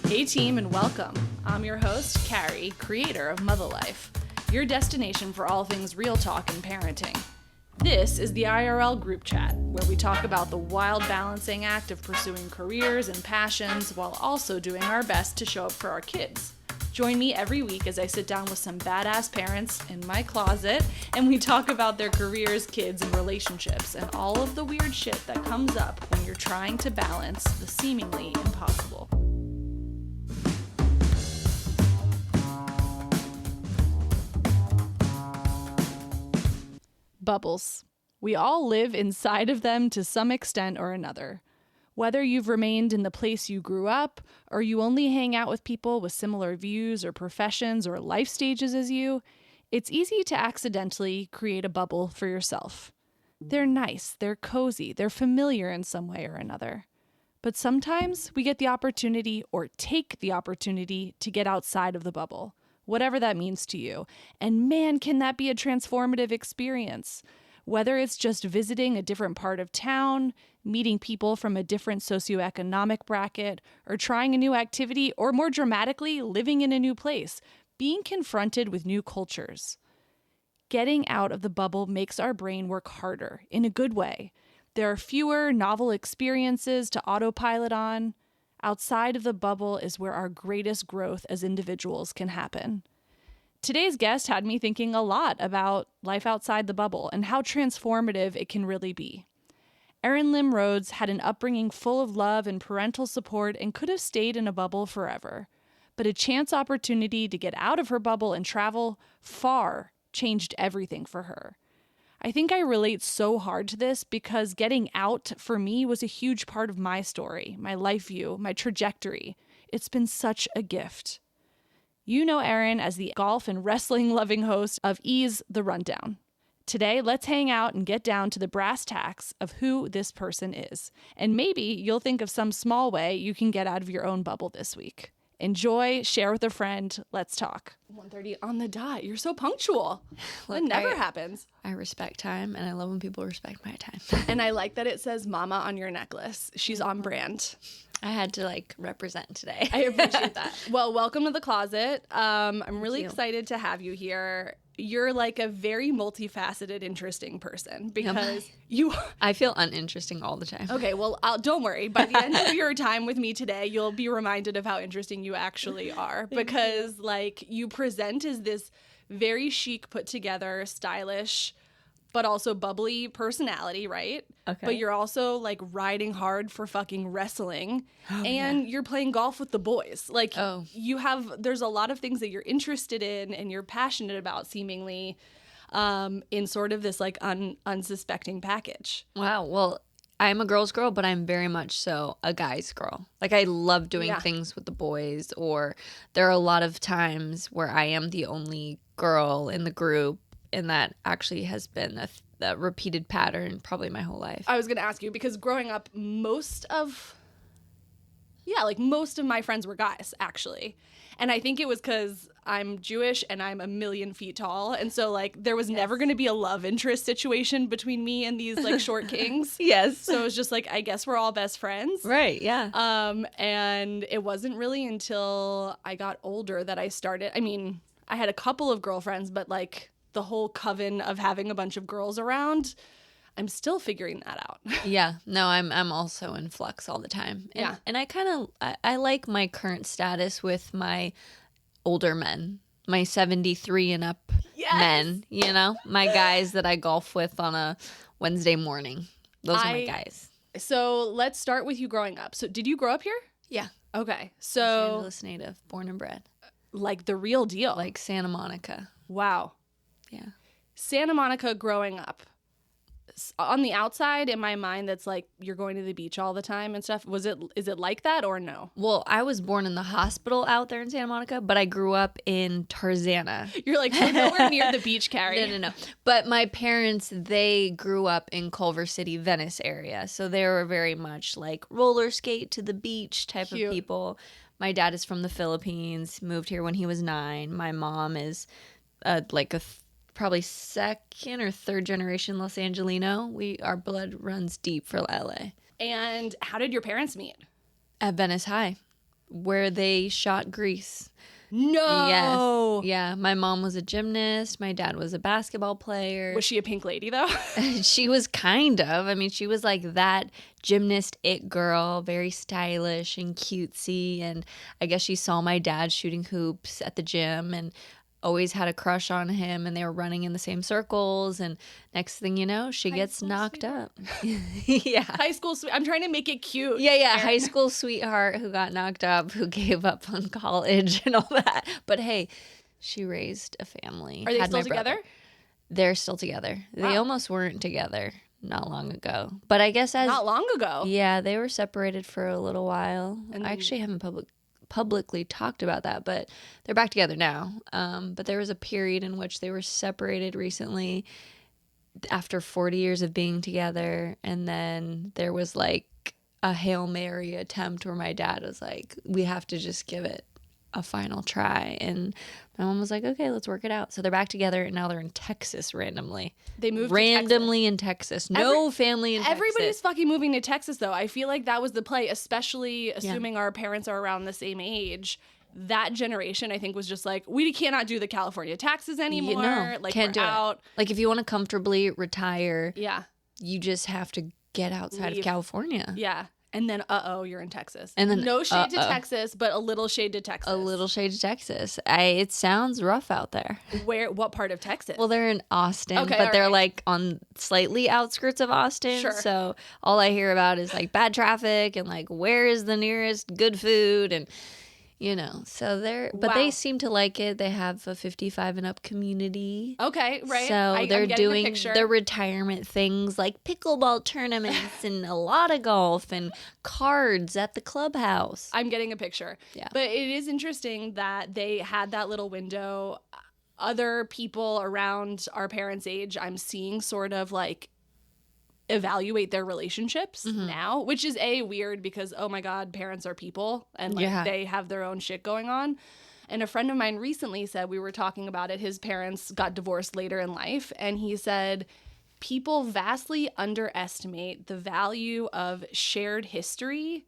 Hey team, and welcome. I'm your host, Carrie, creator of Mother Life, your destination for all things real talk and parenting. This is the IRL group chat, where we talk about the wild balancing act of pursuing careers and passions while also doing our best to show up for our kids. Join me every week as I sit down with some badass parents in my closet and we talk about their careers, kids, and relationships and all of the weird shit that comes up when you're trying to balance the seemingly impossible. Bubbles. We all live inside of them to some extent or another. Whether you've remained in the place you grew up, or you only hang out with people with similar views or professions or life stages as you, it's easy to accidentally create a bubble for yourself. They're nice, they're cozy, they're familiar in some way or another. But sometimes we get the opportunity or take the opportunity to get outside of the bubble, whatever that means to you. And man, can that be a transformative experience. Whether it's just visiting a different part of town, meeting people from a different socioeconomic bracket, or trying a new activity, or more dramatically, living in a new place, being confronted with new cultures. Getting out of the bubble makes our brain work harder, in a good way. There are fewer novel experiences to autopilot on. Outside of the bubble is where our greatest growth as individuals can happen. Today's guest had me thinking a lot about life outside the bubble and how transformative it can really be. Erin Lim Rhodes had an upbringing full of love and parental support and could have stayed in a bubble forever. But a chance opportunity to get out of her bubble and travel far changed everything for her. I think I relate so hard to this because getting out for me was a huge part of my story, my life view, my trajectory. It's been such a gift. You know Erin as the golf and wrestling loving host of Ease the Rundown. Today, let's hang out and get down to the brass tacks of who this person is. And maybe you'll think of some small way you can get out of your own bubble this week. Enjoy, share with a friend, let's talk. 1:30 on the dot. You're so punctual. That never happens. I respect time, and I love when people respect my time. And I like that it says mama on your necklace. She's on brand. I had to represent today. I appreciate that. Well, welcome to the closet. I'm really excited to have you here. You're like a very multifaceted, interesting person because I feel uninteresting all the time. Okay, well, don't worry. By the end of your time with me today, you'll be reminded of how interesting you actually are because you present as this very chic, put together, stylish, but also bubbly personality, right? Okay. But you're also riding hard for fucking wrestling and you're playing golf with the boys. There's a lot of things that you're interested in and you're passionate about seemingly in sort of this unsuspecting package. Wow. Well, I'm a girl's girl, but I'm very much so a guy's girl. I love doing things with the boys, or there are a lot of times where I am the only girl in the group. And that actually has been a repeated pattern probably my whole life. I was going to ask you because growing up, most of my friends were guys, actually. And I think it was because I'm Jewish and I'm 1,000,000 feet tall. And so, there was never going to be a love interest situation between me and these, short kings. Yes. So it was just I guess we're all best friends. Right, yeah. And it wasn't really until I got older that I started. I mean, I had a couple of girlfriends, but, the whole coven of having a bunch of girls around, I'm still figuring that out. Yeah, no, I'm also in flux all the time. And I like my current status with my older men, my 73 and up men, my guys that I golf with on a Wednesday morning. Those are my guys. So let's start with you growing up. So did you grow up here? Yeah. Okay. So Los Angeles native, born and bred. The real deal. Santa Monica. Wow. Yeah. Santa Monica growing up. On the outside, in my mind, that's you're going to the beach all the time and stuff. Is it like that or no? Well, I was born in the hospital out there in Santa Monica, but I grew up in Tarzana. You're so nowhere near the beach, Carrie. No. But my parents, they grew up in Culver City, Venice area. So they were very much roller skate to the beach type of people. My dad is from the Philippines, moved here when he was 9. My mom is probably second or third generation Los Angelino. Our blood runs deep for LA. And how did your parents meet? At Venice High. where they shot grease. No. Yes. Yeah. My mom was a gymnast. My dad was a basketball player. Was she a pink lady, though? She was kind of. I mean, she was like that gymnast it girl, very stylish and cutesy. And I guess she saw my dad shooting hoops at the gym and always had a crush on him, and they were running in the same circles. And next thing you know, she gets knocked up. Yeah. High school I'm trying to make it cute. Yeah. Erin. High school sweetheart who got knocked up, who gave up on college and all that. But hey, she raised a family. Are they still together? They're still together. Wow. They almost weren't together not long ago. But I guess Not long ago. Yeah, they were separated for a little while. And I actually haven't publicly talked about that, but they're back together now. But there was a period in which they were separated recently after 40 years of being together, and then there was like a Hail Mary attempt where my dad was like, we have to just give it a final try, and my mom was like, okay, let's work it out. So they're back together, and now they're in Texas randomly. They moved randomly to in Texas. No family in Everybody's Texas. fucking moving to Texas, though. I feel like that was the play, especially assuming our parents are around the same age. That generation, I think, was just like, we cannot do the California taxes anymore. Like, can't do out. it. Like, if you want to comfortably retire, Yeah. you just have to get outside of California. Yeah. And then, you're in Texas. And then, no shade to Texas, but a little shade to Texas. A little shade to Texas. It sounds rough out there. What part of Texas? Well, they're in Austin, Okay, but they're right. like on slightly outskirts of Austin. Sure. So all I hear about is like bad traffic and like where is the nearest good food, and so but they seem to like it. They have a 55 and up community. Okay, right. So they're doing the their retirement things like pickleball tournaments and a lot of golf and cards at the clubhouse. I'm getting a picture. Yeah. But it is interesting that they had that little window. Other people around our parents' age, I'm seeing sort of like evaluate their relationships now, which is weird because, oh my God, parents are people and like they have their own shit going on. And a friend of mine recently said, we were talking about it, his parents got divorced later in life, and he said people vastly underestimate the value of shared history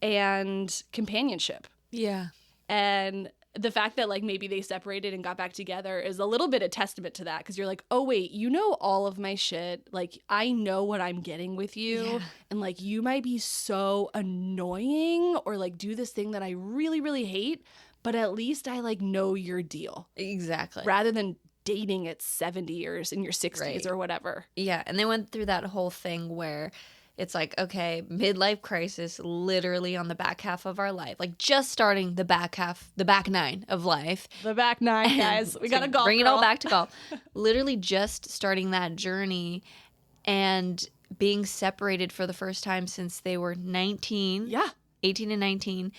and companionship. Yeah. And the fact that like maybe they separated and got back together is a little bit a testament to that, because you're like, oh wait, you know all of my shit, like I know what I'm getting with you, and like you might be so annoying or like do this thing that I really really hate, but at least I like know your deal. Exactly. Rather than dating at 70 years in your 60s Right. or whatever. Yeah, and they went through that whole thing where it's like, okay, midlife crisis, literally on the back half of our life, like just starting the back nine of life. The back nine, guys. We got to golf. Bring it all back to golf. Literally just starting that journey and being separated for the first time since they were 19. Yeah. 18 and 19.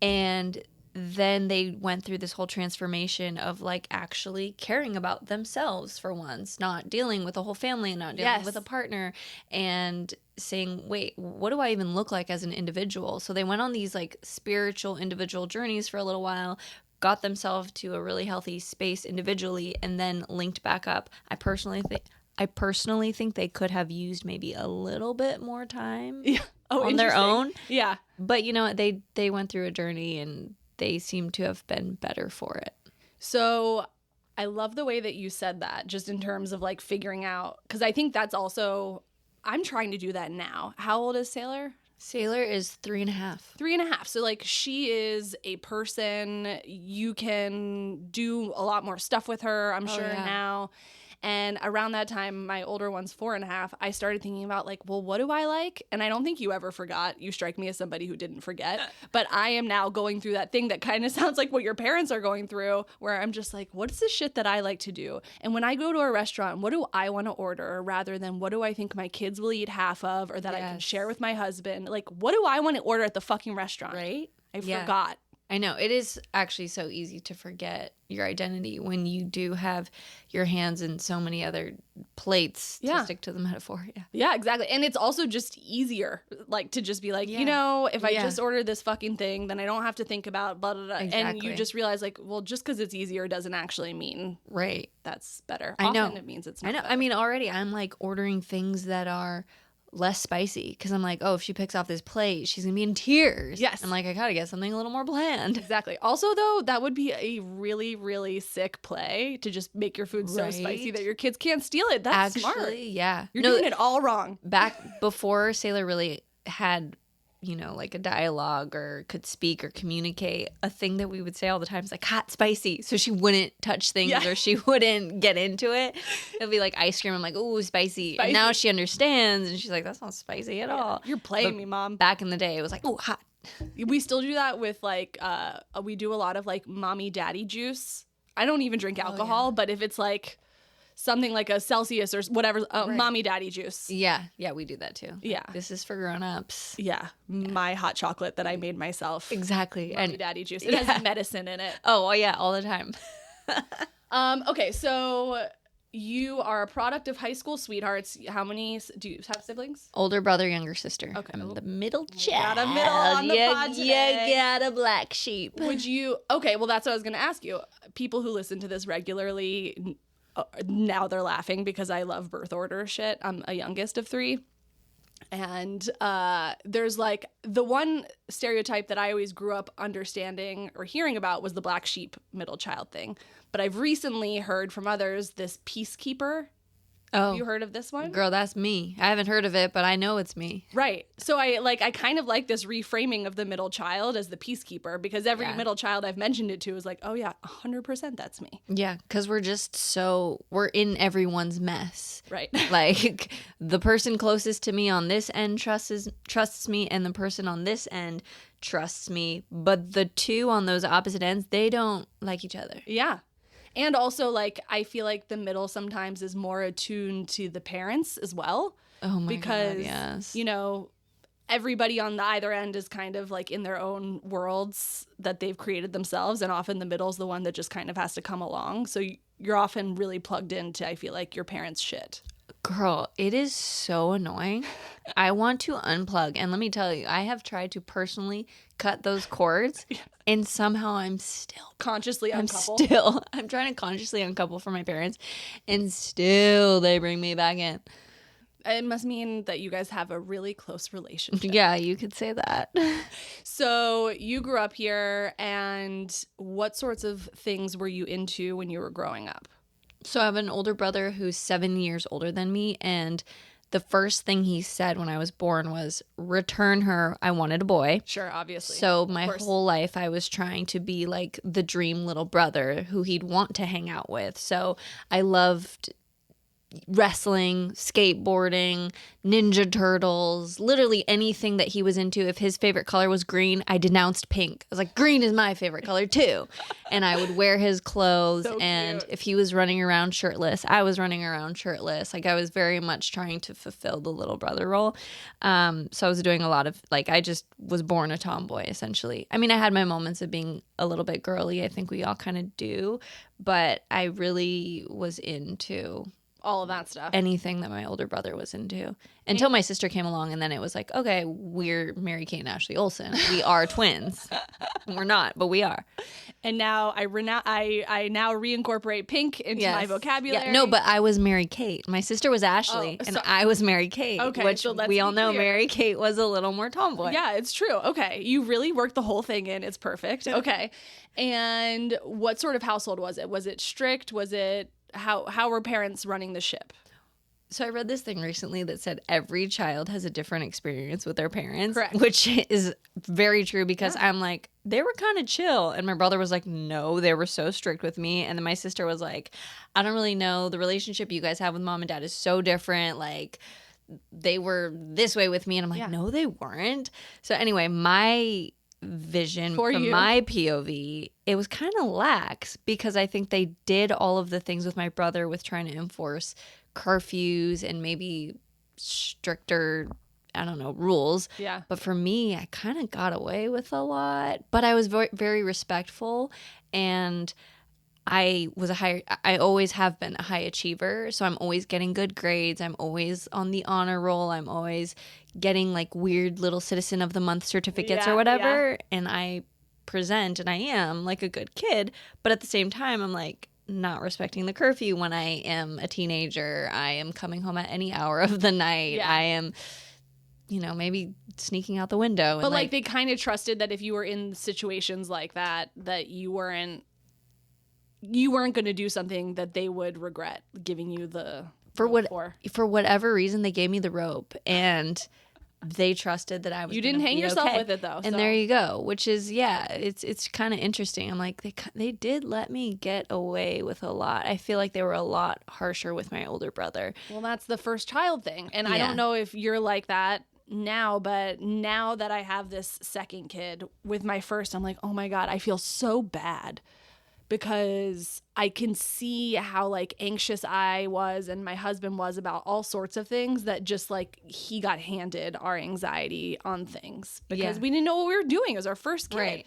And then they went through this whole transformation of like actually caring about themselves for once, not dealing with a whole family and not dealing with a partner, and saying, wait, what do I even look like as an individual? So they went on these like spiritual individual journeys for a little while, got themselves to a really healthy space individually, and then linked back up. I personally think they could have used maybe a little bit more time on their own. Yeah. But you know what? They went through a journey and they seem to have been better for it. So I love the way that you said that, just in terms of like figuring out, because I think that's also, I'm trying to do that now. How old is Sailor? Sailor is 3.5. 3.5. So like she is a person, you can do a lot more stuff with her, I'm sure now. And around that time, my older one's 4.5, I started thinking about like, well, what do I like? And I don't think you ever forgot. You strike me as somebody who didn't forget. But I am now going through that thing that kind of sounds like what your parents are going through, where I'm just like, what's the shit that I like to do? And when I go to a restaurant, what do I want to order rather than what do I think my kids will eat half of or that I can share with my husband? Like, what do I want to order at the fucking restaurant? Right? I forgot. I know. It is actually so easy to forget your identity when you do have your hands in so many other plates, to stick to the metaphor. Yeah, exactly. And it's also just easier, like, to just be like, you know, if I just order this fucking thing, then I don't have to think about blah, blah, blah. Exactly. And you just realize, like, well, just because it's easier doesn't actually mean right. that's better. I know. Often it means it's not I know. better. I mean, already I'm like ordering things that are less spicy because I'm like, oh, if she picks off this plate, she's gonna be in tears. Yes. I'm like, I gotta get something a little more bland. Exactly. Also, though, that would be a really, really sick play to just make your food so spicy that your kids can't steal it. That's smart. Actually, yeah. You're doing it all wrong. Back before Sailor really had, you know, like a dialogue or could speak or communicate, a thing that we would say all the time is like hot, spicy. So she wouldn't touch things or she wouldn't get into it. It'll be like ice cream. I'm like, ooh, spicy. And now she understands and she's like, that's not spicy at all. You're playing me, Mom. Back in the day, it was like, ooh, hot. We still do that with like, we do a lot of like mommy daddy juice. I don't even drink alcohol, but if it's like something like a Celsius or whatever, mommy daddy juice. Yeah, we do that too. Yeah. This is for grown-ups. Yeah, my hot chocolate that I made myself. Exactly. Mommy daddy juice. It has medicine in it. Oh, well, yeah, all the time. Okay, so you are a product of high school sweethearts. How many do you have siblings? Older brother, younger sister. Okay. I'm the middle child. Got a middle on the pod today. You got a black sheep. Would you... Okay, well, that's what I was going to ask you. People who listen to this regularly... now they're laughing because I love birth order shit. I'm a youngest of 3. And there's like the one stereotype that I always grew up understanding or hearing about was the black sheep middle child thing. But I've recently heard from others this peacekeeper. Oh, have you heard of this one? Girl, that's me. I haven't heard of it, but I know it's me. Right. So I kind of like this reframing of the middle child as the peacekeeper because every middle child I've mentioned it to is like, oh yeah, 100% that's me. Yeah, because we're in everyone's mess. Right. Like the person closest to me on this end trusts me, and the person on this end trusts me. But the two on those opposite ends, they don't like each other. Yeah. And also, like, I feel like the middle sometimes is more attuned to the parents as well. Oh, my God, yes. You know, everybody on the either end is kind of, like, in their own worlds that they've created themselves. And often the middle's the one that just kind of has to come along. So you're often really plugged into, I feel like, your parents' shit. Girl, it is so annoying. I want to unplug. And let me tell you, I have tried to personally cut those cords, and somehow I'm still consciously uncouple. I'm trying to consciously uncouple from my parents, and still they bring me back in. It must mean that you guys have a really close relationship. Yeah, you could say that. So you grew up here, and what sorts of things were you into when you were growing up? So I have an older brother who's 7 years older than me, and the first thing he said when I was born was, return her, I wanted a boy. Sure, obviously. So my whole life I was trying to be like the dream little brother who he'd want to hang out with. So I loved wrestling, skateboarding, Ninja Turtles, literally anything that he was into. If his favorite color was green, I denounced pink. I was like, green is my favorite color too. And I would wear his clothes. So and if he was running around shirtless, I was running around shirtless. Like I was very much trying to fulfill the little brother role. So I was doing a lot of, like, I just was born a tomboy essentially. I mean, I had my moments of being a little bit girly. I think we all kind of do. But I really was into all of that stuff. Anything that my older brother was into. Until my sister came along, and then it was like, okay, we're Mary Kate and Ashley Olsen. We are twins. We're not, but we are. And now I now reincorporate pink into my vocabulary. Yeah, no, but I was Mary Kate. My sister was Ashley, and I was Mary Kate. Okay, which so we all know clear. Mary Kate was a little more tomboy. Yeah, it's true. Okay, you really worked the whole thing in. It's perfect. Okay. And what sort of household was it? Was it strict? Was it... How were parents running the ship? So I read this thing recently that said every child has a different experience with their parents. Correct. Which is very true because I'm like, they were kind of chill. And my brother was like, no, they were so strict with me. And then my sister was like, I don't really know. The relationship you guys have with mom and dad is so different. Like, they were this way with me. And I'm like, no, they weren't. So anyway, my vision from my POV, it was kind of lax because I think they did all of the things with my brother with trying to enforce curfews and maybe stricter, I don't know, rules. Yeah. But for me, I kind of got away with a lot, but I was very, very respectful, and I always have been a high achiever. So I'm always getting good grades. I'm always on the honor roll. I'm always getting like weird little citizen of the month certificates or whatever. Yeah. And I present and I am like a good kid. But at the same time, I'm like, not respecting the curfew when I am a teenager. I am coming home at any hour of the night. Yeah. I am, maybe sneaking out the window. And but like they kind of trusted that if you were in situations like that you weren't going to do something that they would regret giving you the for whatever reason they gave me the rope, and they trusted that I was. You didn't hang yourself with it though, and there you go. Which is it's kind of interesting. I'm like they did let me get away with a lot. I feel like they were a lot harsher with my older brother. Well, that's the first child thing, and I don't know if you're like that now, but now that I have this second kid with my first, I'm like, oh my God, I feel so bad. Because I can see how like anxious I was and my husband was about all sorts of things, that just like he got handed our anxiety on things because we didn't know what we were doing as our first kid. Right.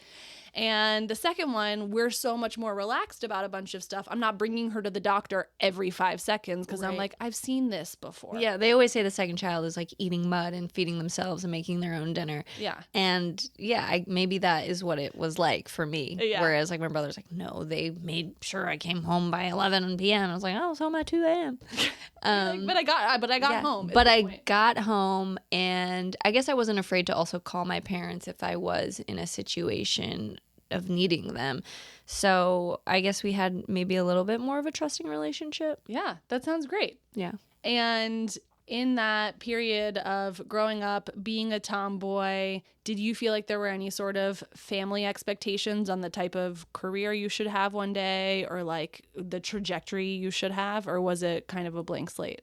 And the second one, we're so much more relaxed about a bunch of stuff. I'm not bringing her to the doctor every 5 seconds because I'm like, I've seen this before. Yeah, they always say the second child is like eating mud and feeding themselves and making their own dinner. Yeah. And maybe that is what it was like for me. Yeah. Whereas like my brother's like, no, they made sure I came home by 11 p.m. I was like, oh, so am I 2 a.m. But I got home. But I got home, and I guess I wasn't afraid to also call my parents if I was in a situation of needing them. So I guess we had maybe a little bit more of a trusting relationship. Yeah, that sounds great. Yeah. And in that period of growing up, being a tomboy, did you feel like there were any sort of family expectations on the type of career you should have one day, or like the trajectory you should have, or was it kind of a blank slate?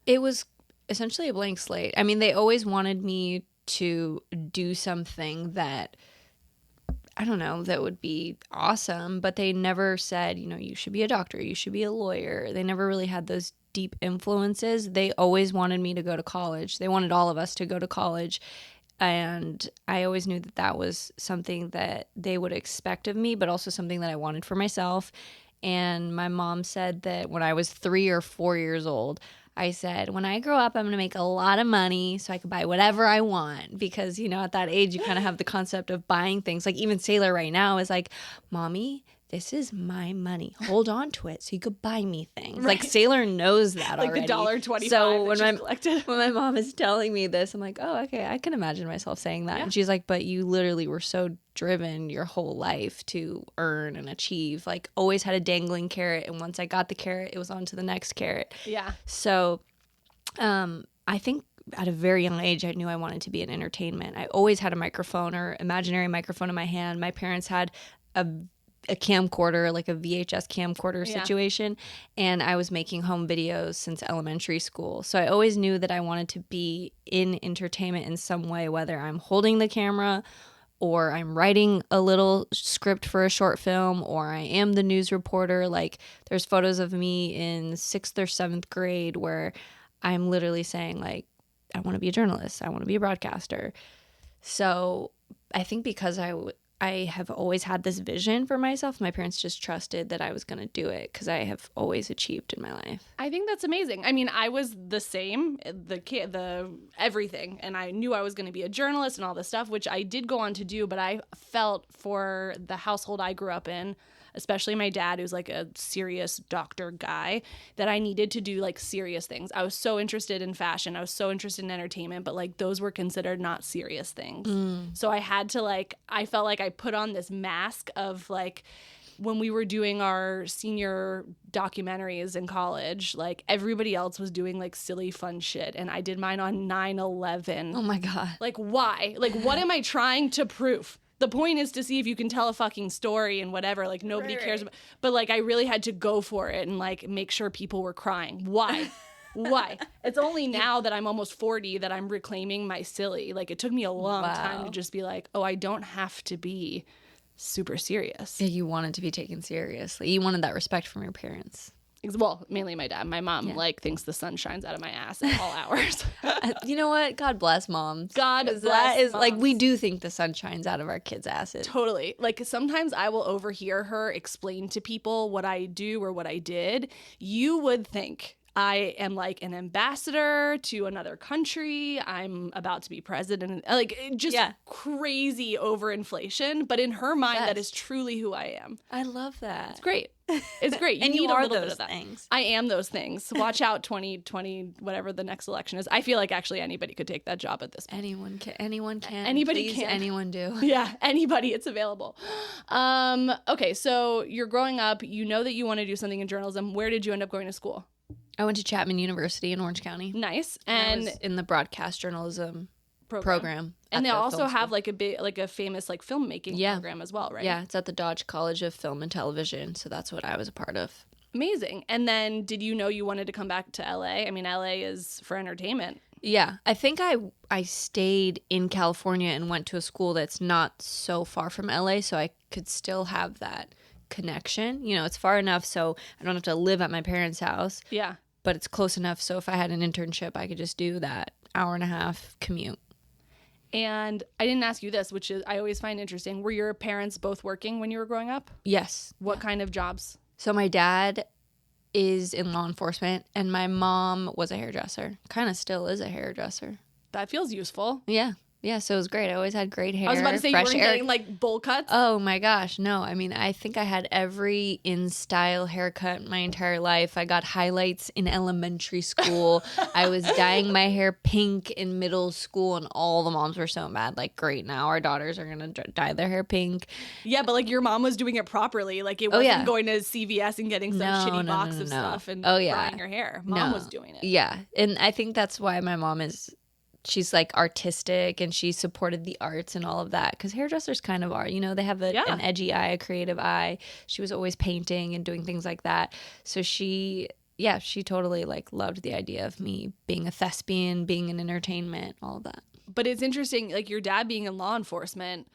It was essentially a blank slate. I mean, they always wanted me to do something that, I don't know, that would be awesome, but they never said, you should be a doctor, you should be a lawyer. They never really had those deep influences. They always wanted me to go to college. They wanted all of us to go to college. And I always knew that that was something that they would expect of me, but also something that I wanted for myself. And my mom said that when I was 3 or 4 years old, I said, when I grow up, I'm going to make a lot of money so I can buy whatever I want. Because, at that age, you kind of have the concept of buying things. Like even Sailor right now is like, Mommy, this is my money. Hold on to it so you could buy me things. Right. Like Sailor knows that like already. Like the $1.25 so when my mom is telling me this, I'm like, oh, okay, I can imagine myself saying that. Yeah. And she's like, but you literally were so driven your whole life to earn and achieve. Like always had a dangling carrot. And once I got the carrot, it was on to the next carrot. Yeah. So I think at a very young age, I knew I wanted to be in entertainment. I always had a microphone or imaginary microphone in my hand. My parents had a camcorder, like a VHS camcorder situation, and I was making home videos since elementary school. So I always knew that I wanted to be in entertainment in some way, whether I'm holding the camera or I'm writing a little script for a short film, or I am the news reporter. Like there's photos of me in 6th or 7th grade where I'm literally saying like, I want to be a journalist. I want to be a broadcaster. So I think because I have always had this vision for myself, my parents just trusted that I was going to do it because I have always achieved in my life. I think that's amazing. I mean, I was the same, the everything, and I knew I was going to be a journalist and all this stuff, which I did go on to do, but I felt for the household I grew up in, especially my dad, who's like a serious doctor guy, that I needed to do like serious things. I was so interested in fashion. I was so interested in entertainment, but like those were considered not serious things. So I had to I felt like I put on this mask of like, when we were doing our senior documentaries in college, like everybody else was doing like silly fun shit, and I did mine on 9/11. Oh my God. Like why? Like what am I trying to prove? The point is to see if you can tell a fucking story and whatever. Like nobody cares about, but like I really had to go for it and like make sure people were crying. Why? Why? It's only now that I'm almost 40 that I'm reclaiming my silly. Like it took me a long time to just be like, oh, I don't have to be super serious. Yeah, you wanted to be taken seriously. You wanted that respect from your parents. Well, mainly my dad. My mom thinks the sun shines out of my ass at all hours. You know what? God bless moms. God bless that is moms. Like we do think the sun shines out of our kids' asses. Totally. Like sometimes I will overhear her explain to people what I do or what I did. You would think I am like an ambassador to another country. I'm about to be president. Like just crazy overinflation. But in her mind, that is truly who I am. I love that. It's great. It's great. And you need are a little those bit of that. things. I am those things. Watch out 2020, whatever the next election is. I feel like actually anybody could take that job at this point. Anyone can. Anybody Please, can. Anyone do. Yeah, anybody. It's available. Okay, so you're growing up. You know that you want to do something in journalism. Where did you end up going to school? I went to Chapman University in Orange County. Nice. And I was in the broadcast journalism program. And they also have like a famous like filmmaking program as well, right? Yeah, it's at the Dodge College of Film and Television, so that's what I was a part of. Amazing. And then did you know you wanted to come back to LA? I mean, LA is for entertainment. Yeah, I think I stayed in California and went to a school that's not so far from LA, so I could still have that connection. You know, it's far enough so I don't have to live at my parents' house. Yeah. But it's close enough so if I had an internship, I could just do that hour-and-a-half commute. And I didn't ask you this, which is I always find interesting. Were your parents both working when you were growing up? Yes. What kind of jobs? So my dad is in law enforcement, and my mom was a hairdresser. Kind of still is a hairdresser. That feels useful. Yeah. Yeah, so it was great. I always had great hair. I was about to say you weren't getting like bowl cuts. Oh my gosh, no. I mean, I think I had every in-style haircut my entire life. I got highlights in elementary school. I was dyeing my hair pink in middle school, and all the moms were so mad. Like, great, now our daughters are going to dye their hair pink. Yeah, but like your mom was doing it properly. Like it wasn't going to CVS and getting some shitty box of stuff and dyeing her hair. Mom was doing it. Yeah, and I think that's why my mom is... She's like artistic and she supported the arts and all of that because hairdressers kind of are, you know, they have an edgy eye, a creative eye. She was always painting and doing things like that. So she totally like loved the idea of me being a thespian, being in entertainment, all of that. But it's interesting, like your dad being in law enforcement.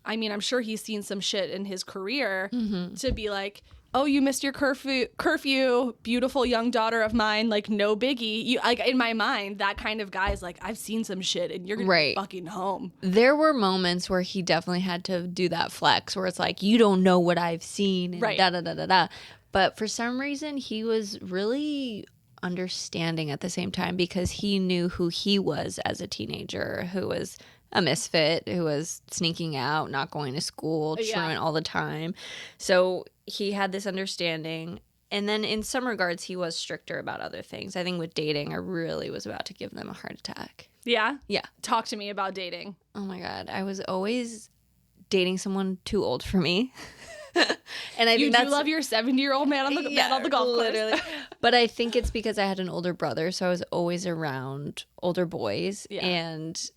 I mean, I'm sure he's seen some shit in his career to be like, oh, you missed your curfew, beautiful young daughter of mine, like no biggie. You like in my mind, that kind of guy is like, I've seen some shit and you're gonna be fucking home. There were moments where he definitely had to do that flex where it's like, you don't know what I've seen and da da da da da. But for some reason he was really understanding at the same time because he knew who he was as a teenager, who was a misfit, who was sneaking out, not going to school, truant all the time. So he had this understanding. And then in some regards, he was stricter about other things. I think with dating, I really was about to give them a heart attack. Yeah? Yeah. Talk to me about dating. Oh my God. I was always dating someone too old for me. And I think you love your 70-year-old man on the golf course. But I think it's because I had an older brother, so I was always around older boys. Yeah. And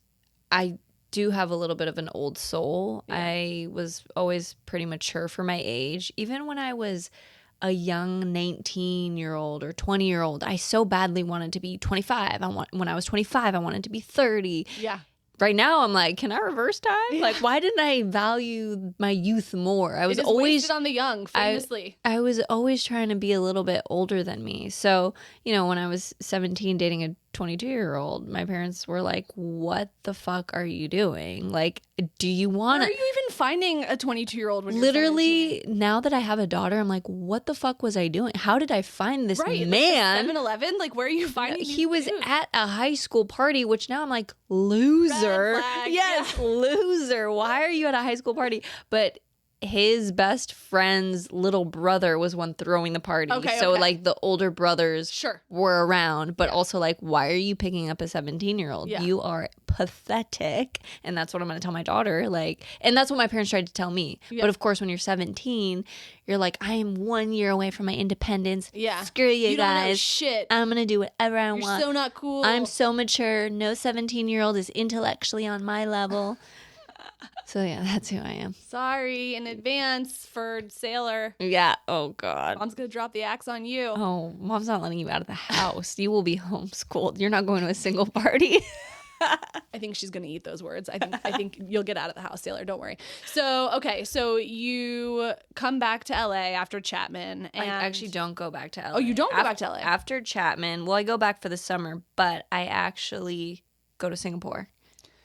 I do have a little bit of an old soul. Yeah. I was always pretty mature for my age. Even when I was a young 19-year-old or 20-year-old, I so badly wanted to be 25. When I was 25, I wanted to be 30. Yeah. Right now, I'm like, can I reverse time? Yeah. Like, why didn't I value my youth more? I was always wasted on the young, famously. I was always trying to be a little bit older than me. So, you know, when I was 17 dating a 22-year-old, my parents were like, what the fuck are you doing? Like, do you want to... Where are you even finding a 22-year-old when you're Literally, 17? Now that I have a daughter, I'm like, what the fuck was I doing? How did I find this man? Like 7-Eleven? Like, where are you finding He was at a high school party, which now I'm like, loser. Red flag. Yes, loser. Why are you at a high school party? But his best friend's little brother was one throwing the party. So like the older brothers were around, but also like, why are you picking up a 17-year-old? Yeah. You are pathetic. And that's what I'm going to tell my daughter. Like, and that's what my parents tried to tell me. Yeah. But of course, when you're 17, you're like, I am 1 year away from my independence. Yeah. Screw you guys. Don't know shit. I'm going to do whatever I want. You're so not cool. I'm so mature. No 17-year-old is intellectually on my level. So yeah, that's who I am. Sorry in advance for Sailor. Yeah. Oh God. Mom's gonna drop the axe on you. Oh, Mom's not letting you out of the house. You will be homeschooled. You're not going to a single party. I think she's gonna eat those words. I think you'll get out of the house, Sailor. Don't worry. So so you come back to LA after Chapman, and I actually don't go back to LA. Oh, you don't go back to LA after Chapman? Well, I go back for the summer, but I actually go to Singapore.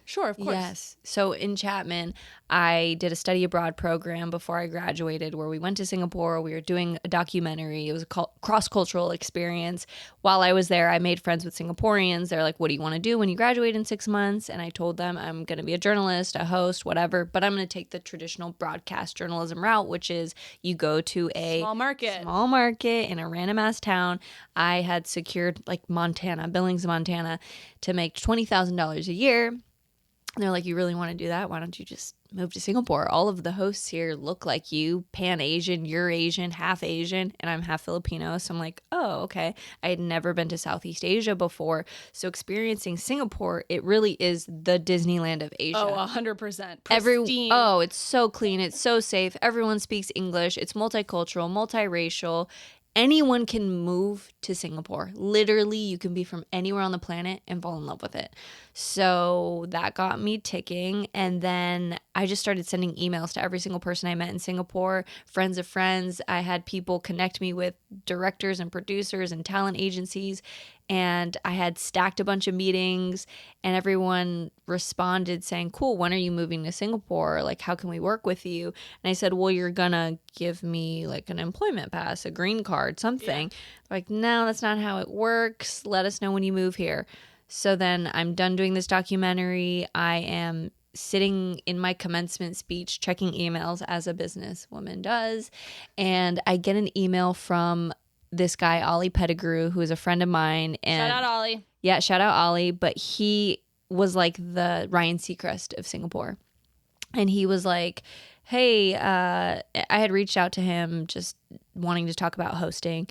Sure, of course. Yes. So in Chapman, I did a study abroad program before I graduated where we went to Singapore. We were doing a documentary. It was a cross-cultural experience. While I was there, I made friends with Singaporeans. They're like, what do you want to do when you graduate in 6 months? And I told them I'm going to be a journalist, a host, whatever, but I'm going to take the traditional broadcast journalism route, which is you go to a small market in a random ass town. I had secured like Montana, Billings, Montana, to make $20,000 a year. And they're like, you really want to do that? Why don't you just move to Singapore? All of the hosts here look like you, Pan-Asian, you're Asian, half Asian, and I'm half Filipino. So I'm like, oh, okay. I had never been to Southeast Asia before. So experiencing Singapore, it really is the Disneyland of Asia. Oh, 100%. Pristine. It's so clean. It's so safe. Everyone speaks English. It's multicultural, multiracial. Anyone can move to Singapore. Literally, you can be from anywhere on the planet and fall in love with it. So that got me ticking. And then I just started sending emails to every single person I met in Singapore, friends of friends. I had people connect me with directors and producers and talent agencies. And I had stacked a bunch of meetings, and everyone responded saying, cool, when are you moving to Singapore? Like, how can we work with you? And I said, well, you're gonna give me like an employment pass, a green card, something. Yeah. Like, no, that's not how it works. Let us know when you move here. So then I'm done doing this documentary. I am sitting in my commencement speech, checking emails as a businesswoman does. And I get an email from this guy, Ollie Pettigrew, who is a friend of mine. And shout out Ollie. Yeah, shout out Ollie. But he was like the Ryan Seacrest of Singapore. And he was like, hey, I had reached out to him just wanting to talk about hosting.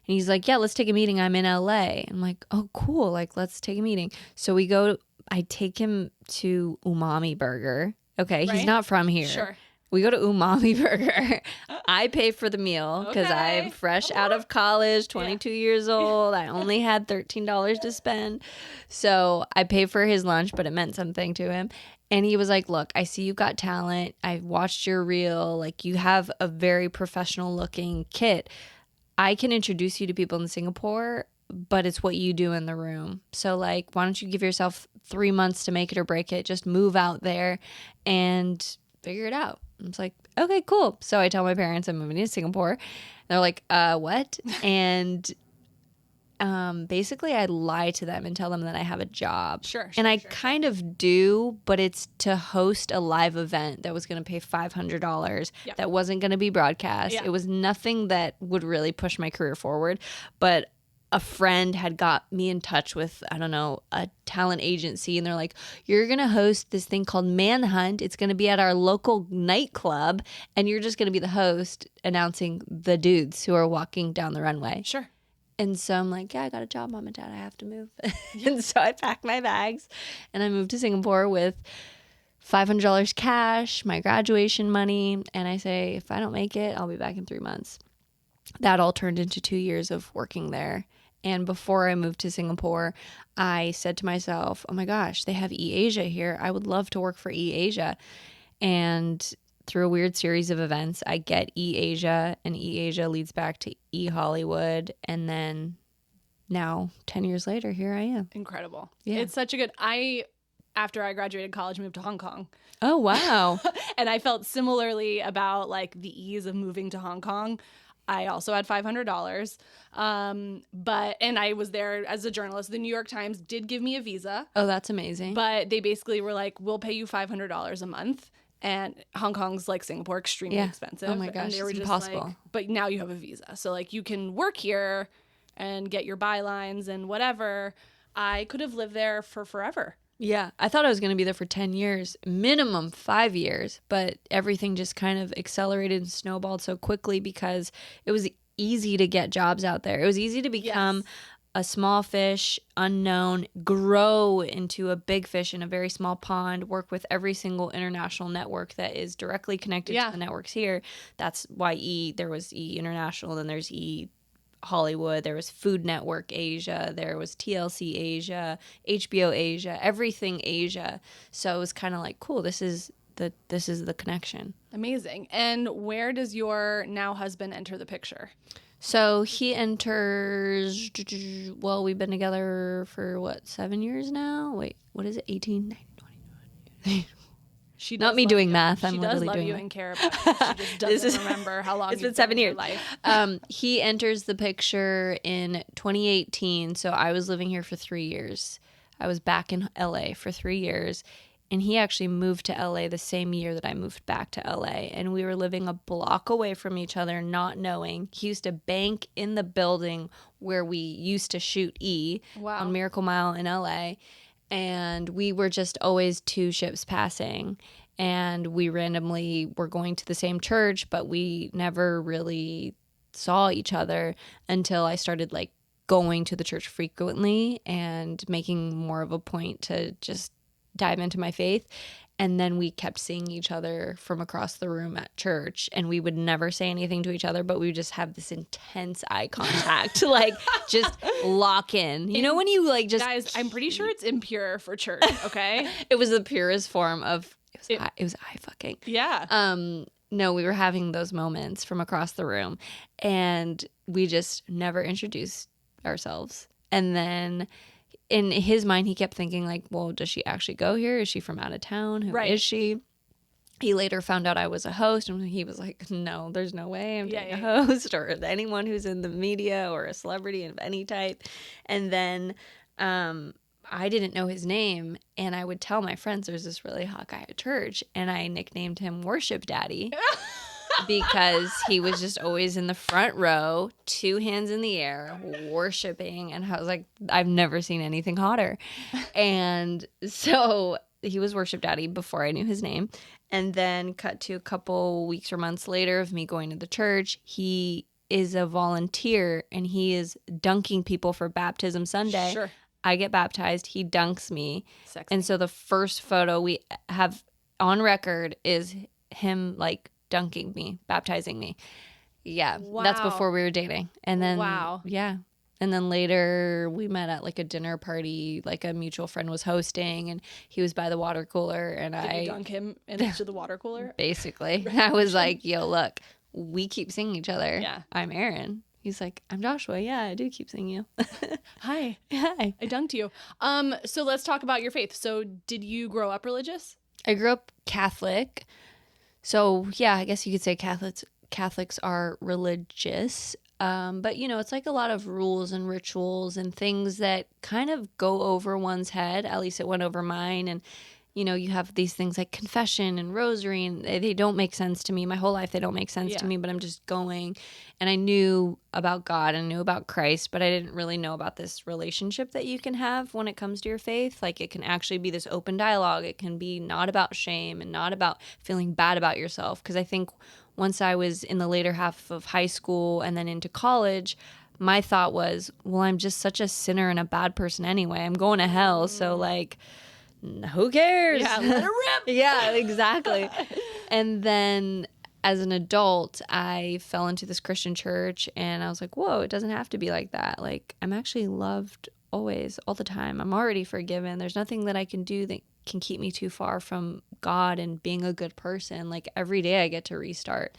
And he's like, yeah, let's take a meeting. I'm in LA. I'm like, oh, cool. Like, let's take a meeting. So I take him to Umami Burger. Okay, right? He's not from here. Sure. We go to Umami Burger. I pay for the meal because I'm fresh out of college, 22 years old. I only had $13 to spend. So I pay for his lunch, but it meant something to him. And he was like, look, I see you've got talent. I watched your reel. Like, you have a very professional looking kit. I can introduce you to people in Singapore, but it's what you do in the room. So, like, why don't you give yourself 3 months to make it or break it? Just move out there and figure it out. I was like, okay, cool. So I tell my parents I'm moving to Singapore. They're like, what? And basically I lie to them and tell them that I have a job. Sure. And I kind of do, but it's to host a live event that was going to pay $500 that wasn't going to be broadcast. It was nothing that would really push my career forward. But a friend had got me in touch with, I don't know, a talent agency. And they're like, you're going to host this thing called Manhunt. It's going to be at our local nightclub. And you're just going to be the host announcing the dudes who are walking down the runway. Sure. And so I'm like, yeah, I got a job, Mom and Dad. I have to move. And so I packed my bags and I moved to Singapore with $500 cash, my graduation money. And I say, if I don't make it, I'll be back in 3 months. That all turned into 2 years of working there. And before I moved to Singapore, I said to myself, oh my gosh, they have eAsia here. I would love to work for eAsia. And through a weird series of events, I get eAsia, and eAsia leads back to eHollywood. And then now, 10 years later, here I am. Incredible. Yeah. It's such a good... After I graduated college, moved to Hong Kong. Oh, wow. And I felt similarly about like the ease of moving to Hong Kong. I also had $500. And I was there as a journalist. The New York Times did give me a visa. Oh, that's amazing. But they basically were like, we'll pay you $500 a month. And Hong Kong's like Singapore, extremely expensive. Oh my gosh, and they were it's just impossible. Like, but now you have a visa. So like you can work here and get your bylines and whatever. I could have lived there for forever. Yeah, I thought I was going to be there for 10 years, minimum 5 years, but everything just kind of accelerated and snowballed so quickly because it was easy to get jobs out there. It was easy to become a small fish, unknown, grow into a big fish in a very small pond, work with every single international network that is directly connected to the networks here. That's why there was E International, then there's E Hollywood, there was Food Network Asia, there was TLC Asia, HBO Asia, everything Asia. So it was kind of like, cool, this is the connection. Amazing. And where does your now husband enter the picture? So he enters, well, we've been together for 7 years now? Wait, what is it? 18, 19, She Not does me love doing you. math. I'm She literally does love doing you math. and care about you. She just doesn't remember how long it's been you've 7 in years. your life. He enters the picture in 2018. So I was living here for 3 years. I was back in LA for 3 years. And he actually moved to LA the same year that I moved back to LA. And we were living a block away from each other, not knowing. He used to bank in the building where we used to shoot E on Miracle Mile in LA. And we were just always two ships passing. And we randomly were going to the same church, but we never really saw each other until I started like going to the church frequently and making more of a point to just dive into my faith. And then we kept seeing each other from across the room at church, and we would never say anything to each other, but we would just have this intense eye contact, like just lock in. You know when you like just Guys, I'm pretty sure it's impure for church, okay? It was the purest form of it was eye fucking. Yeah. No, we were having those moments from across the room, and we just never introduced ourselves. And then in his mind, he kept thinking like, well, does she actually go here? Is she from out of town? Who is she? He later found out I was a host, and he was like, no, there's no way I'm being a host or anyone who's in the media or a celebrity of any type. And then I didn't know his name, and I would tell my friends there's this really hot guy at church, and I nicknamed him Worship Daddy. Because he was just always in the front row, 2 hands in the air, worshiping. And I was like, I've never seen anything hotter. And so he was Worship Daddy before I knew his name. And then cut to a couple weeks or months later of me going to the church. He is a volunteer, and he is dunking people for Baptism Sunday. Sure. I get baptized. He dunks me. Sexy. And so the first photo we have on record is him like dunking me, baptizing me. Yeah. Wow. That's before we were dating. And then, wow. Yeah. And then later we met at like a dinner party, like a mutual friend was hosting, and he was by the water cooler, and Did you dunk him into the water cooler? Basically. I was like, yo, look, we keep seeing each other. Yeah. I'm Erin. He's like, I'm Joshua. Yeah, I do keep seeing you. Hi. Hi. I dunked you. So let's talk about your faith. So did you grow up religious? I grew up Catholic. So, yeah, I guess you could say Catholics are religious. But, you know, it's like a lot of rules and rituals and things that kind of go over one's head. At least it went over mine. And, you know, you have these things like confession and rosary, and they don't make sense to me. My whole life, they don't make sense to me, but I'm just going. And I knew about God and knew about Christ, but I didn't really know about this relationship that you can have when it comes to your faith. Like, it can actually be this open dialogue. It can be not about shame and not about feeling bad about yourself. Because I think once I was in the later half of high school and then into college, my thought was, well, I'm just such a sinner and a bad person anyway. I'm going to hell. So, like, who cares? Yeah, let it rip. Yeah, exactly. And then as an adult, I fell into this Christian church, and I was like, whoa, it doesn't have to be like that. Like, I'm actually loved always, all the time. I'm already forgiven. There's nothing that I can do that can keep me too far from God and being a good person. Like, every day I get to restart.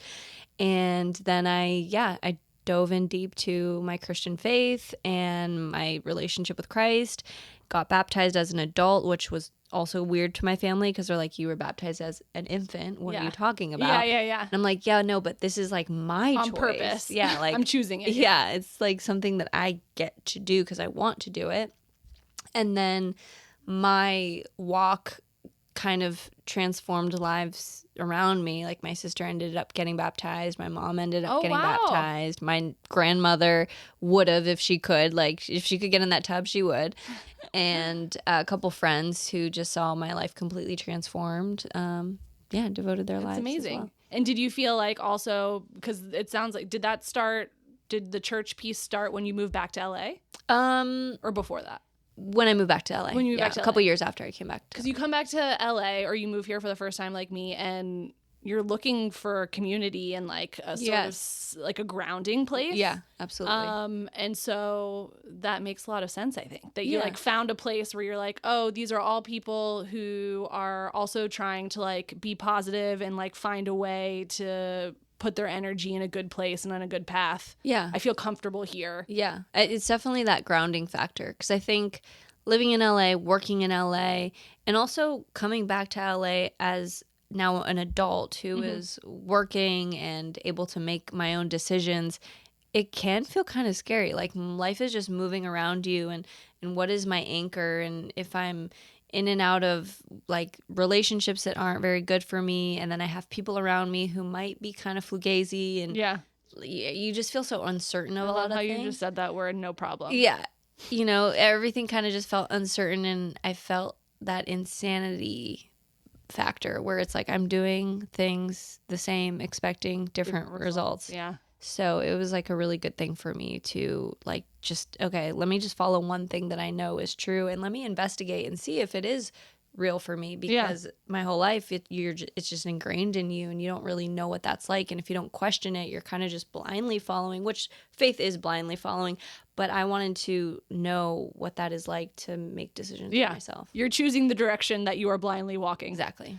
And then I dove in deep to my Christian faith and my relationship with Christ. Got baptized as an adult, which was also weird to my family because they're like, you were baptized as an infant. What are you talking about? Yeah. And I'm like, yeah, no, but this is like my choice. On purpose. Yeah, like I'm choosing it. Yeah, it's like something that I get to do because I want to do it. And then my walk kind of transformed lives around me. Like, my sister ended up getting baptized. My mom ended up getting baptized. My grandmother would have if she could. Like, if she could get in that tub, she would. And a couple friends who just saw my life completely transformed, devoted their lives. That's amazing. As well. And did you feel like also, because it sounds like, did the church piece start when you moved back to LA? Or before that? When I moved back to LA. When you moved back to a couple years after I came back. Because you come back to LA, or you move here for the first time like me, and you're looking for community and like a sort of like a grounding place. Yeah, absolutely. And so that makes a lot of sense, I think, that you like found a place where you're like, oh, these are all people who are also trying to like be positive and like find a way to put their energy in a good place and on a good path. Yeah. I feel comfortable here. Yeah. It's definitely that grounding factor, because I think living in LA, working in LA, and also coming back to LA as now an adult who is working and able to make my own decisions, it can feel kind of scary. Like life is just moving around you, and what is my anchor? And if I'm in and out of like relationships that aren't very good for me, and then I have people around me who might be kind of fugazi, and you just feel so uncertain of a lot of things. You just said that word, no problem. Yeah. You know, everything kind of just felt uncertain, and I felt that insanity factor where it's like I'm doing things the same, expecting different results. Yeah. So it was like a really good thing for me to like just, okay, let me just follow one thing that I know is true, and let me investigate and see if it is real for me, because my whole life it's just ingrained in you, and you don't really know what that's like. And if you don't question it, you're kind of just blindly following, which faith is blindly following. But I wanted to know what that is like to make decisions for myself. You're choosing the direction that you are blindly walking. Exactly.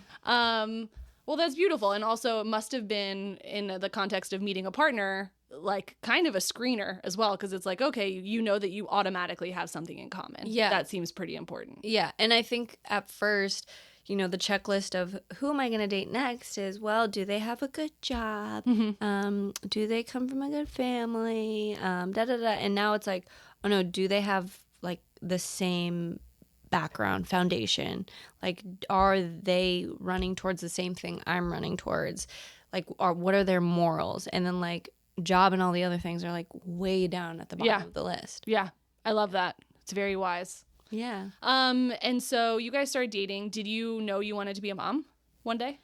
Well, that's beautiful. And also it must have been, in the context of meeting a partner, like kind of a screener as well, because it's like, okay, you know that you automatically have something in common. Yeah. That seems pretty important. Yeah. And I think at first, you know, the checklist of who am I going to date next is, well, do they have a good job? Do they come from a good family? And now it's like, oh no, do they have like the same background, foundation? Like, are they running towards the same thing I'm running towards? Like, what are their morals? And then like job and all the other things are like way down at the bottom of the list. Yeah. I love that. It's very wise. Yeah. And so you guys started dating. Did you know you wanted to be a mom one day?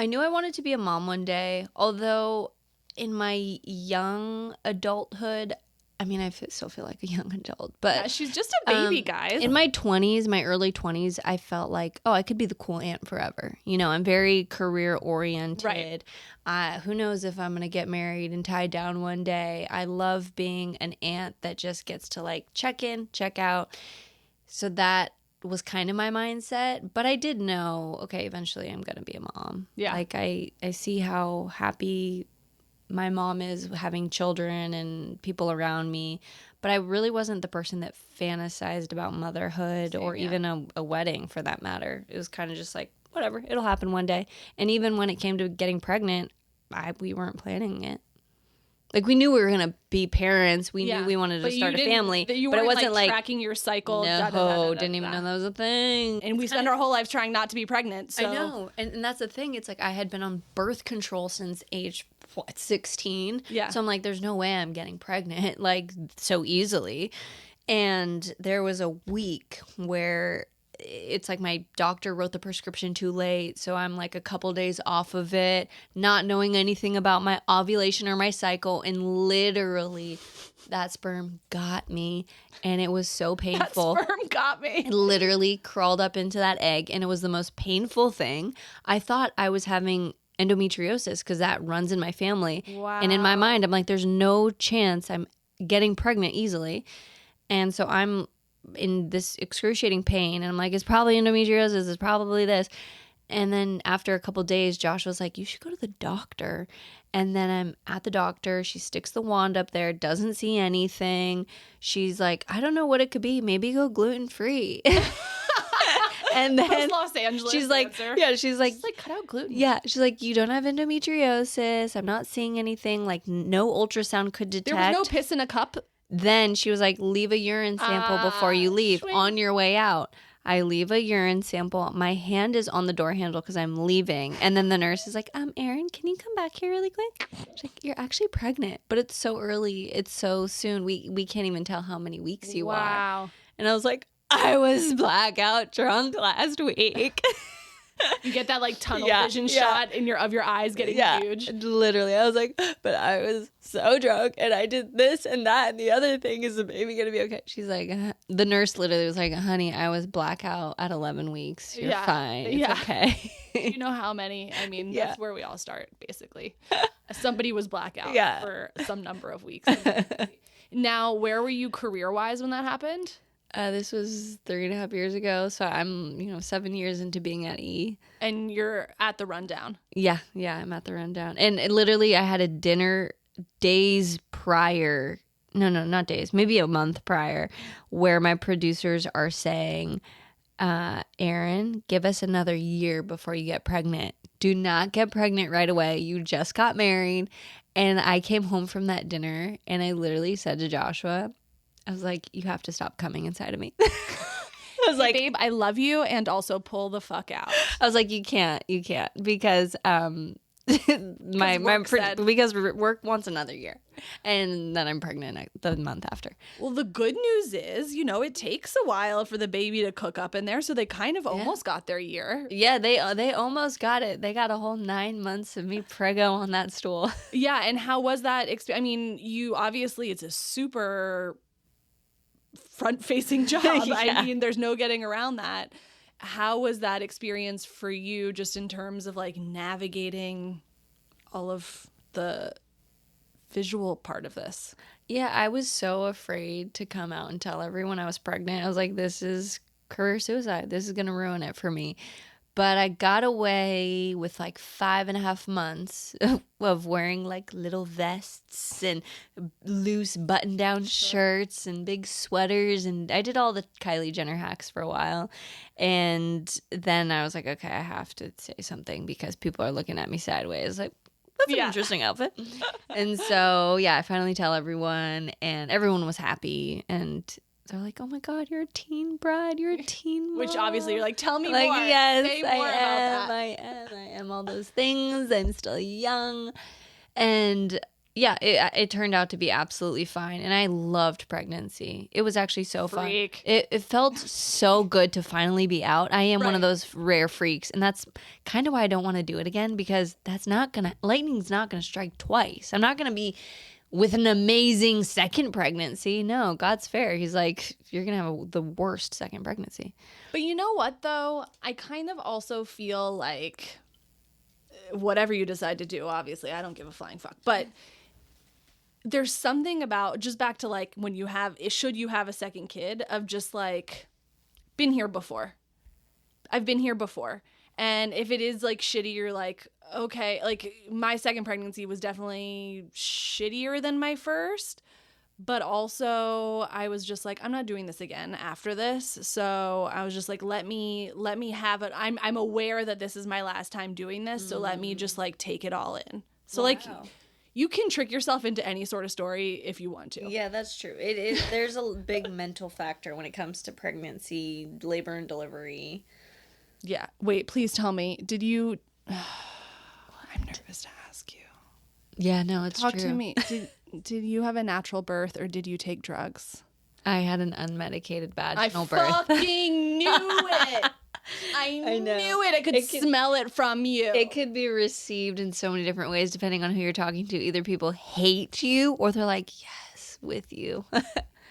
I knew I wanted to be a mom one day, although in my young adulthood, I mean, I still feel like a young adult, but yeah, she's just a baby, guys. In my 20s, my early 20s, I felt like, oh, I could be the cool aunt forever. You know, I'm very career oriented. Right. Who knows if I'm going to get married and tied down one day. I love being an aunt that just gets to like check in, check out. So that was kind of my mindset, but I did know, okay, eventually I'm going to be a mom. Yeah. Like I see how happy my mom is having children and people around me, but I really wasn't the person that fantasized about motherhood or even a wedding for that matter. It was kind of just like, whatever, it'll happen one day. And even when it came to getting pregnant, we weren't planning it. Like, we knew we were going to be parents. We knew we wanted to start a family. But it wasn't like tracking your cycle. No, didn't even know that was a thing. And we spend our whole lives trying not to be pregnant. So. I know. And that's the thing. It's like I had been on birth control since age, 16? Yeah. So I'm like, there's no way I'm getting pregnant, like, so easily. And there was a week where it's like my doctor wrote the prescription too late, so I'm like a couple days off of it, not knowing anything about my ovulation or my cycle, and literally that sperm got me, and it was so painful. That sperm got me. It literally crawled up into that egg, and it was the most painful thing. I thought I was having endometriosis because that runs in my family. Wow. And in my mind, I'm like, there's no chance I'm getting pregnant easily. And so I'm in this excruciating pain, and I'm like, it's probably endometriosis, it's probably this. And then after a couple days, Josh was like, you should go to the doctor. And then I'm at the doctor. She sticks the wand up there, doesn't see anything. She's like, I don't know what it could be. Maybe go gluten-free. And then Los Angeles she's like, answer. she's like, cut out gluten. Yeah, she's like, you don't have endometriosis. I'm not seeing anything. Like, no ultrasound could detect. There was no piss in a cup. Then she was like, leave a urine sample before you leave on your way out. I leave a urine sample. My hand is on the door handle because I'm leaving. And then the nurse is like, Erin, can you come back here really quick? She's like, you're actually pregnant, but it's so early. It's so soon. We can't even tell how many weeks you are. Wow. And I was like, I was blackout drunk last week. You get that like tunnel vision shot of your eyes getting huge. Literally. I was like, but I was so drunk and I did this and that and the other thing, is the baby gonna be okay? She's like, the nurse literally was like, honey, I was blackout at 11 weeks. You're fine. It's okay. You know how many? I mean, that's where we all start, basically. Somebody was blackout for some number of weeks. Now, where were you career-wise when that happened? This was 3.5 years ago, so I'm 7 years into being at E. And you're at the Rundown. Yeah, I'm at the Rundown. And literally I had a dinner days prior, no, not days, maybe a month prior, where my producers are saying, Erin, give us another year before you get pregnant. Do not get pregnant right away. You just got married. And I came home from that dinner and I literally said to Joshua, I was like, you have to stop coming inside of me. I was hey, like, babe, I love you, and also pull the fuck out. I was like, you can't, because because work wants another year, and then I'm pregnant the month after. Well, the good news is, it takes a while for the baby to cook up in there, so they kind of almost got their year. Yeah, they almost got it. They got a whole 9 months of me preggo on that stool. Yeah, and how was that experience? I mean, you obviously, it's a super front-facing job. Yeah. I mean, there's no getting around that. How was that experience for you, just in terms of like navigating all of the visual part of this? Yeah, I was so afraid to come out and tell everyone I was pregnant. I was like, this is career suicide. This is going to ruin it for me. But I got away with like 5.5 months of wearing like little vests and loose button-down shirts and big sweaters. And I did all the Kylie Jenner hacks for a while. And then I was like, okay, I have to say something because people are looking at me sideways. Like, that's an interesting outfit. And so, I finally tell everyone, and everyone was happy. And they're like, oh my God, you're a teen bride. You're a teen mom. Which obviously you're like, tell me more. Yes, say more about that. I am all those things. I'm still young. And it turned out to be absolutely fine. And I loved pregnancy. It was actually so fun. It felt so good to finally be out. I am one of those rare freaks. And that's kind of why I don't want to do it again, because lightning's not going to strike twice. I'm not going to be with an amazing second pregnancy. No, God's fair. He's like, you're going to have the worst second pregnancy. But you know what, though? I kind of also feel like whatever you decide to do, obviously, I don't give a flying fuck. But there's something about, just back to like when should you have a second kid, of just like, been here before. I've been here before. And if it is like shitty, you're like, okay, like my second pregnancy was definitely shittier than my first, but also I was just like, I'm not doing this again after this. So I was just like, let me have it. I'm aware that this is my last time doing this. So let me just like take it all in. So like, you can trick yourself into any sort of story if you want to. Yeah, that's true. It is. There's a big mental factor when it comes to pregnancy, labor and delivery. Yeah. Wait, please tell me, did you... I'm nervous to ask you. Yeah, no, it's true. Talk to me. Did you have a natural birth, or did you take drugs? I had an unmedicated vaginal birth. I fucking knew it. I knew it. I could smell it from you. It could be received in so many different ways depending on who you're talking to. Either people hate you or they're like, yes, with you.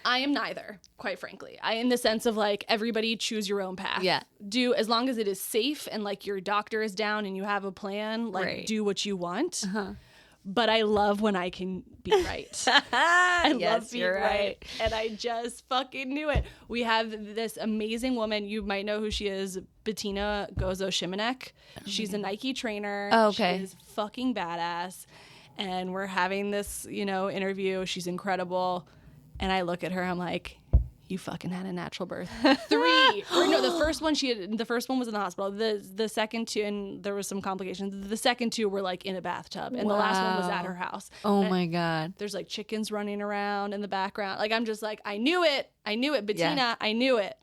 I am neither, quite frankly. In the sense of like, everybody choose your own path. Yeah. Do, as long as it is safe and like your doctor is down and you have a plan, like do what you want. Uh-huh. But I love when I can be right. I love being right. And I just fucking knew it. We have this amazing woman. You might know who she is, Bettina Gozo-Shimanek. She's a Nike trainer. Oh, okay. She's fucking badass. And we're having this, interview. She's incredible. And I look at her, I'm like, you fucking had a natural birth. 3. Or no, the first one was in the hospital. The second 2, and there was some complications. The second 2 were like in a bathtub, and the last one was at her house. Oh my God. There's like chickens running around in the background. Like, I'm just like, I knew it, Bettina, I knew it.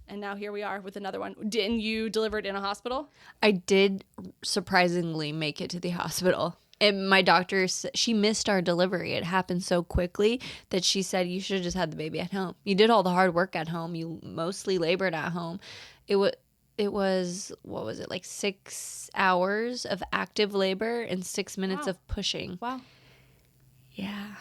And now here we are with another one. Didn't you deliver it in a hospital? I did surprisingly make it to the hospital. And my doctor, she missed our delivery. It happened so quickly that she said, you should have just had the baby at home. You did all the hard work at home. You mostly labored at home. It was, what was it, like 6 hours of active labor and 6 minutes of pushing. Wow. Yeah.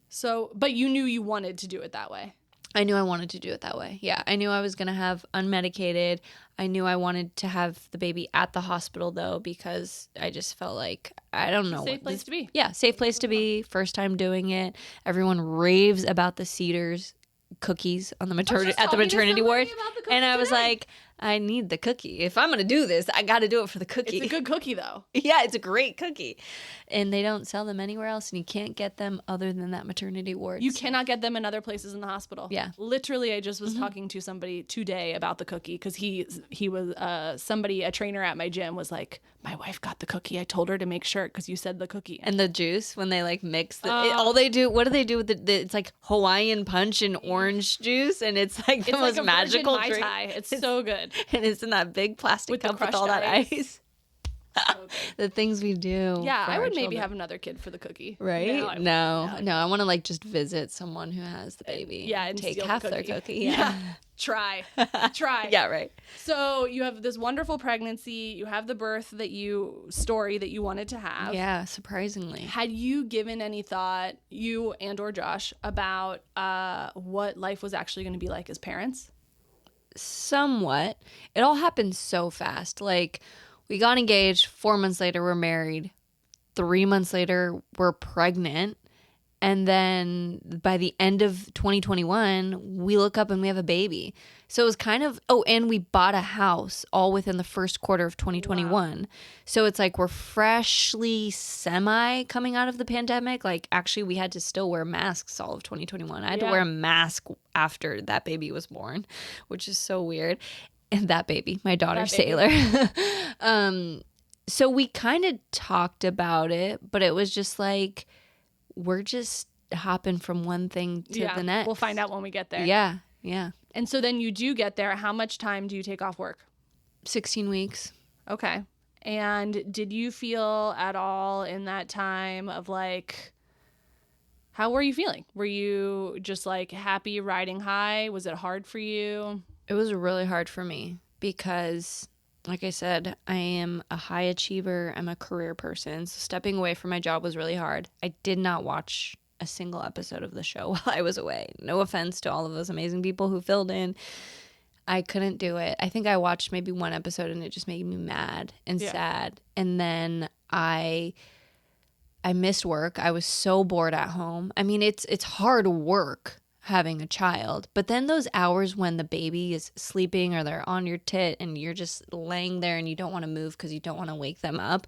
So, but you knew you wanted to do it that way. I knew I wanted to do it that way. Yeah, I knew I was going to have unmedicated. I knew I wanted to have the baby at the hospital, though, because I just felt like, I don't know. Safe place to be. Yeah, safe place to be. First time doing it. Everyone raves about the Cedars cookies on the at the maternity ward. And I was like, I need the cookie. If I'm going to do this, I got to do it for the cookie. It's a good cookie, though. Yeah, it's a great cookie. And they don't sell them anywhere else, and you can't get them other than that maternity ward. You cannot get them in other places in the hospital. Yeah. Literally, I just was talking to somebody today about the cookie because he was a trainer at my gym was like, my wife got the cookie. I told her to make sure because you said the cookie. And the juice, when they like mix all they do, what do they do with it's like Hawaiian punch and orange juice, and it's like the most like a magical Mai drink. Tai. It's so good. And it's in that big plastic With the cup with all that crushed ice. So good. The things we do. Yeah, for I our would maybe children. have another kid for the cookie. Right? No. I want to like just visit someone who has the baby. Yeah, and take steal half the their cookie. cookie. Yeah. Try. Yeah, right. So you have this wonderful pregnancy. You have the birth story that you wanted to have. Yeah, surprisingly. Had you given any thought, you and or Josh, about what life was actually going to be like as parents? Somewhat. It all happened so fast. Like, we got engaged. 4 months later, we're married. 3 months later, we're pregnant. And then by the end of 2021, we look up and we have a baby. So it was kind of, and we bought a house all within the first quarter of 2021. Wow. So it's like we're freshly semi coming out of the pandemic. Like, actually, we had to still wear masks all of 2021. I had to wear a mask after that baby was born, which is so weird. And that baby, my daughter, Sailor. So we kind of talked about it, but it was just like, we're just hopping from one thing to the next. We'll find out when we get there. Yeah, yeah. And so then you do get there. How much time do you take off work? 16 weeks. Okay. And did you feel at all in that time of like, how were you feeling? Were you just like happy riding high? Was it hard for you? It was really hard for me because, like I said, I am a high achiever. I'm a career person. So stepping away from my job was really hard. I did not watch a single episode of the show while I was away. No offense to all of those amazing people who filled in. I couldn't do it. I think I watched maybe one episode and it just made me mad and sad. And then I missed work. I was so bored at home. I mean, it's hard work having a child, but then those hours when the baby is sleeping or they're on your tit and you're just laying there and you don't want to move because you don't want to wake them up,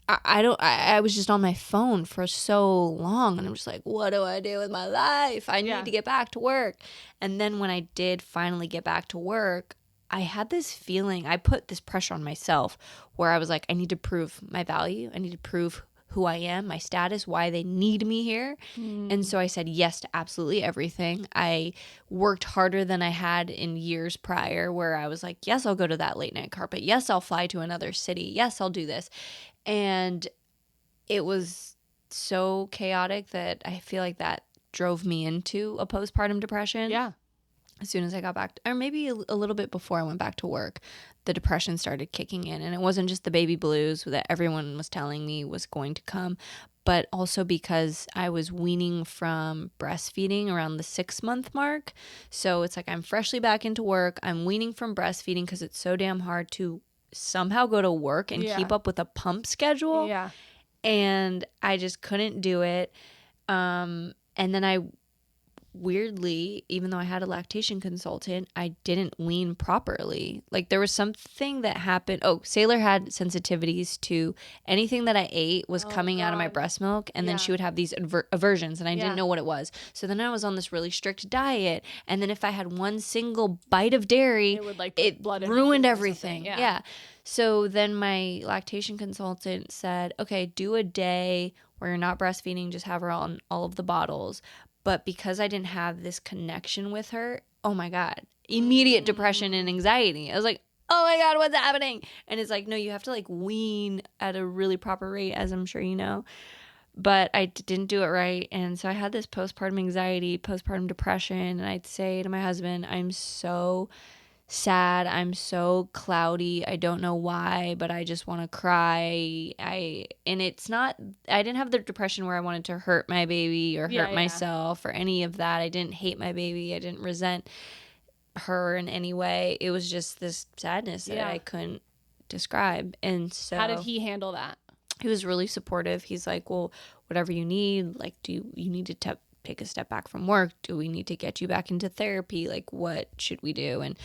I was just on my phone for so long, and I'm just like, what do I do with my life? I need to get back to work. And then when I did finally get back to work, I had this feeling, I put this pressure on myself where I was like, I need to prove my value. I need to prove who I am, my status, why they need me here. And so I said yes to absolutely everything. I worked harder than I had in years prior, where I was like, yes, I'll go to that late night carpet. Yes, I'll fly to another city. Yes, I'll do this. And it was so chaotic that I feel like that drove me into a postpartum depression. Yeah. As soon as I got back, or maybe a little bit before I went back to work, the depression started kicking in. And it wasn't just the baby blues that everyone was telling me was going to come, but also because I was weaning from breastfeeding around the 6-month mark. So it's like I'm freshly back into work. I'm weaning from breastfeeding because it's so damn hard to somehow go to work and keep up with a pump schedule. Yeah. And I just couldn't do it. And then I weirdly, even though I had a lactation consultant, I didn't wean properly. Like, there was something that happened. Oh, Sailor had sensitivities to anything that I ate was coming out of my breast milk, and then she would have these aversions, and I didn't know what it was. So then I was on this really strict diet, and then if I had one single bite of dairy, it ruined everything. Yeah. So then my lactation consultant said, okay, do a day where you're not breastfeeding, just have her on all of the bottles. But because I didn't have this connection with her, oh my God, immediate depression and anxiety. I was like, oh my God, what's happening? And it's like, no, you have to like wean at a really proper rate, as I'm sure you know. But I didn't do it right. And so I had this postpartum anxiety, postpartum depression. And I'd say to my husband, I'm so sad. I'm so cloudy. I don't know why, but I just want to cry. And it's not, I didn't have the depression where I wanted to hurt my baby or hurt myself or any of that. I didn't hate my baby. I didn't resent her in any way. It was just this sadness that I couldn't describe. And so, how did he handle that? He was really supportive. He's like, well, whatever you need, like, you need to take a step back from work? Do we need to get you back into therapy? Like, what should we do? And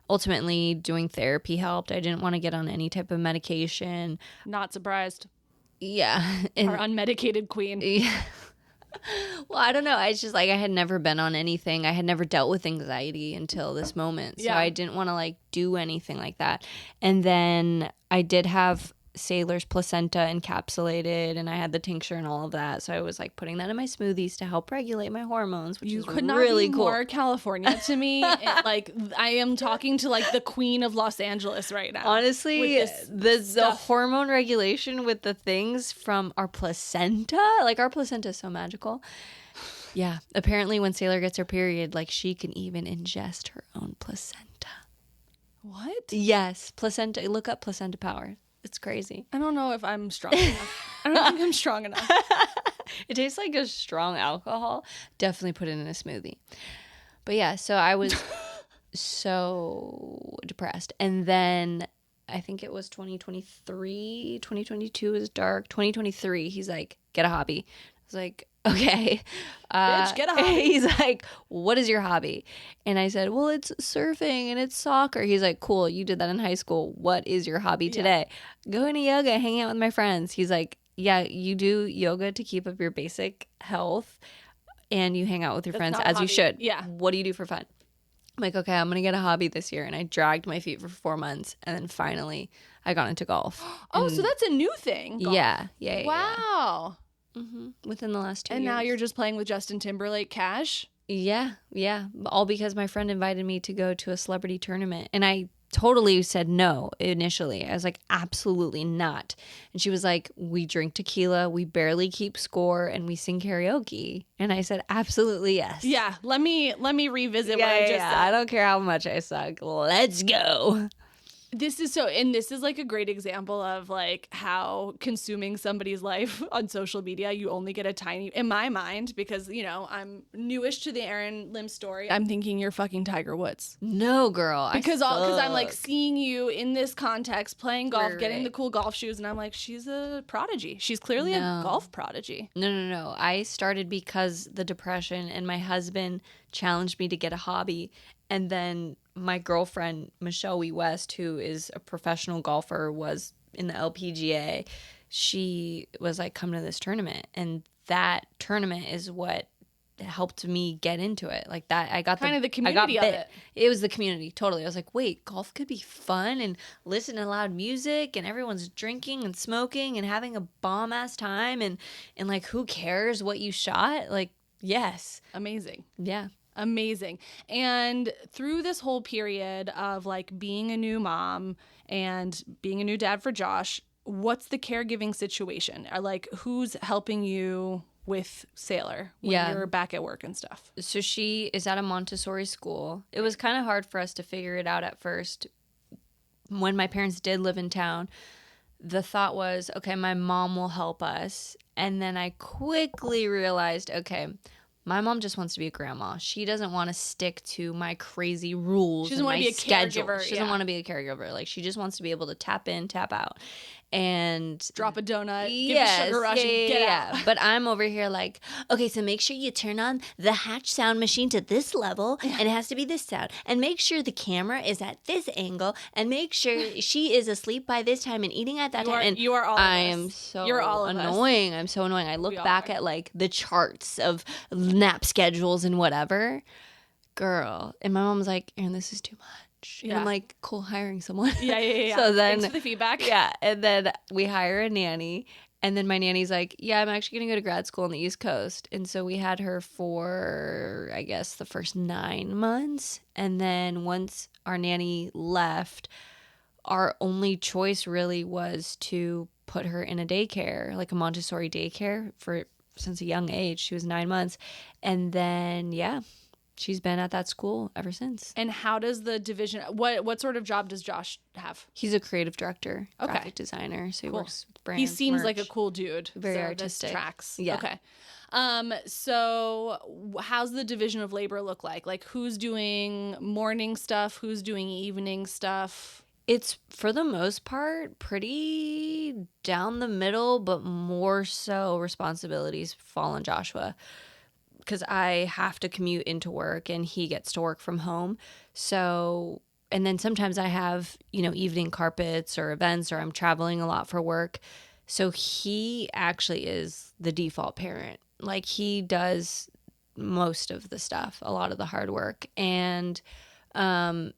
ultimately doing therapy helped. I didn't want to get on any type of medication. Not surprised. Yeah. Our unmedicated queen. Yeah. Well, I don't know. I just like I had never been on anything. I had never dealt with anxiety until this moment. So I didn't want to like do anything like that. And then I did have Sailor's placenta encapsulated and I had the tincture and all of that. So I was like putting that in my smoothies to help regulate my hormones, which is could not really be cool. more California to me. Like I am talking to like the queen of Los Angeles right now. Honestly, the hormone regulation with the things from our placenta, like our placenta is so magical. Yeah, apparently when Sailor gets her period, like she can even ingest her own placenta. What? Yes, placenta. Look up placenta power. It's crazy. I don't know if I'm strong enough. I don't think I'm strong enough. It tastes like a strong alcohol. Definitely put it in a smoothie. But yeah, so I was so depressed. And then I think it was 2023, 2022 was dark. 2023, he's like, get a hobby. I was like, okay. Bitch, get a hobby. He's like, what is your hobby? And I said, well, it's surfing and it's soccer. He's like, cool, you did that in high school. What is your hobby today? Going to yoga, hanging out with my friends. He's like, yeah, you do yoga to keep up your basic health and you hang out with your friends as you should. Yeah. What do you do for fun? I'm like, okay, I'm going to get a hobby this year. And I dragged my feet for 4 months. And then finally I got into golf. Oh, so that's a new thing. Golf. Yeah. Wow. Mm-hmm. Within the last 2 years. And now you're just playing with Justin Timberlake cash? Yeah. All because my friend invited me to go to a celebrity tournament. And I totally said no initially. I was like, absolutely not. And she was like, we drink tequila, we barely keep score, and we sing karaoke. And I said, absolutely yes. Yeah. Let me revisit what I just said. I don't care how much I suck. Let's go. This is like a great example of like how consuming somebody's life on social media, you only get a tiny, in my mind, because, you know, I'm newish to the Erin Lim story. I'm thinking you're fucking Tiger Woods. No, girl. Because I'm like seeing you in this context, playing golf, Right. getting the cool golf shoes. And I'm like, she's a prodigy. She's clearly a golf prodigy. No. I started because the depression and my husband challenged me to get a hobby. And then my girlfriend, Michelle Wee West, who is a professional golfer, was in the LPGA. She was like, come to this tournament. And that tournament is what helped me get into it. Like that, I got the community of it. It was the community, totally. I was like, wait, golf could be fun and listen to loud music and everyone's drinking and smoking and having a bomb-ass time and like, who cares what you shot? Like, yes. Amazing. Yeah. Amazing. And through this whole period of like being a new mom and being a new dad for Josh, what's the caregiving situation? Like, who's helping you with Sailor when you're back at work and stuff? So she is at a Montessori school. It was kind of hard for us to figure it out at first. When my parents did live in town, the thought was, okay, my mom will help us. And then I quickly realized, okay, my mom just wants to be a grandma. She doesn't want to stick to my crazy rules. She doesn't want to be a caregiver. She doesn't want to be a caregiver. Like, she just wants to be able to tap in, tap out, and drop a donut, give a sugar rush, and get out. But I'm over here like, okay, so make sure you turn on the Hatch sound machine to this level, and it has to be this sound, and make sure the camera is at this angle, and make sure she is asleep by this time and eating at that time. And you are all. I am so annoying. I'm so annoying. I look back at like the charts of nap schedules and whatever, girl, and my mom's like, Erin, this is too much. And I'm like, cool, hiring someone. Yeah. So then, thanks for the feedback. Yeah, and then we hire a nanny, and then my nanny's like, yeah, I'm actually gonna go to grad school on the East Coast, and so we had her for, I guess, the first 9 months, and then once our nanny left, our only choice really was to put her in a daycare, like a Montessori daycare since a young age. She was 9 months, and then she's been at that school ever since. And how does the division, what sort of job does Josh have? He's a creative director, graphic designer, so he works with brands. He seems merch. like a cool dude. Very so artistic. This tracks. Yeah. Okay. So how's the division of labor look like? Like, who's doing morning stuff? Who's doing evening stuff? It's, for the most part, pretty down the middle, but more so responsibilities fall on Joshua. Because I have to commute into work and he gets to work from home. So and then sometimes I have, evening carpets or events, or I'm traveling a lot for work. So he actually is the default parent. Like, he does most of the stuff, a lot of the hard work, and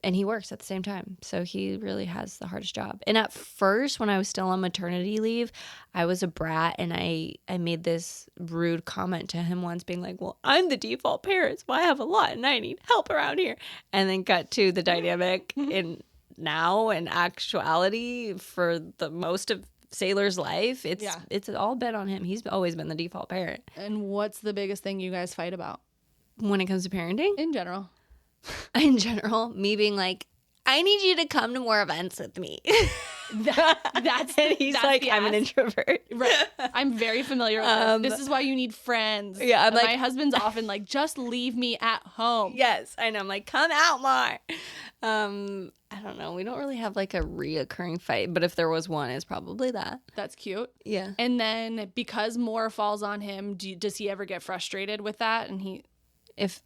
he works at the same time. So he really has the hardest job. And at first, when I was still on maternity leave, I was a brat, and I made this rude comment to him once, being like, well, I'm the default parent, so I have a lot and I need help around here. And then cut to the dynamic in actuality for the most of Sailor's life. It's all been on him. He's always been the default parent. And what's the biggest thing you guys fight about? When it comes to parenting? In general. In general, me being like, I need you to come to more events with me. He's like, I'm an introvert. Right. I'm very familiar with this. This is why you need friends. Yeah, I'm like, my husband's often like, just leave me at home. Yes, I know. I'm like, come out more. I don't know. We don't really have like a reoccurring fight, but if there was one, it's probably that. That's cute. Yeah. And then because more falls on him, does he ever get frustrated with that? And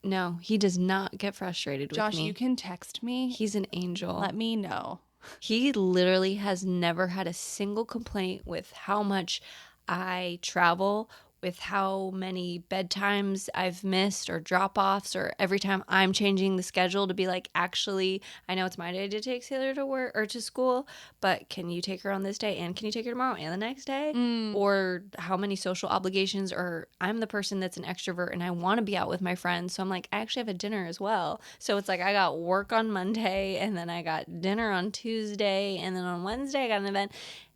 No, he does not get frustrated with me. Josh, you can text me. He's an angel. Let me know. He literally has never had a single complaint with how much I travel, with how many bedtimes I've missed or drop-offs, or every time I'm changing the schedule to be like, actually, I know it's my day to take Sailor to work or to school, but can you take her on this day, and can you take her tomorrow and the next day? Or how many social obligations, or I'm the person that's an extrovert and I want to be out with my friends, so I'm like, I actually have a dinner as well. So it's like I got work on Monday, and then I got dinner on Tuesday, and then on Wednesday I got an event.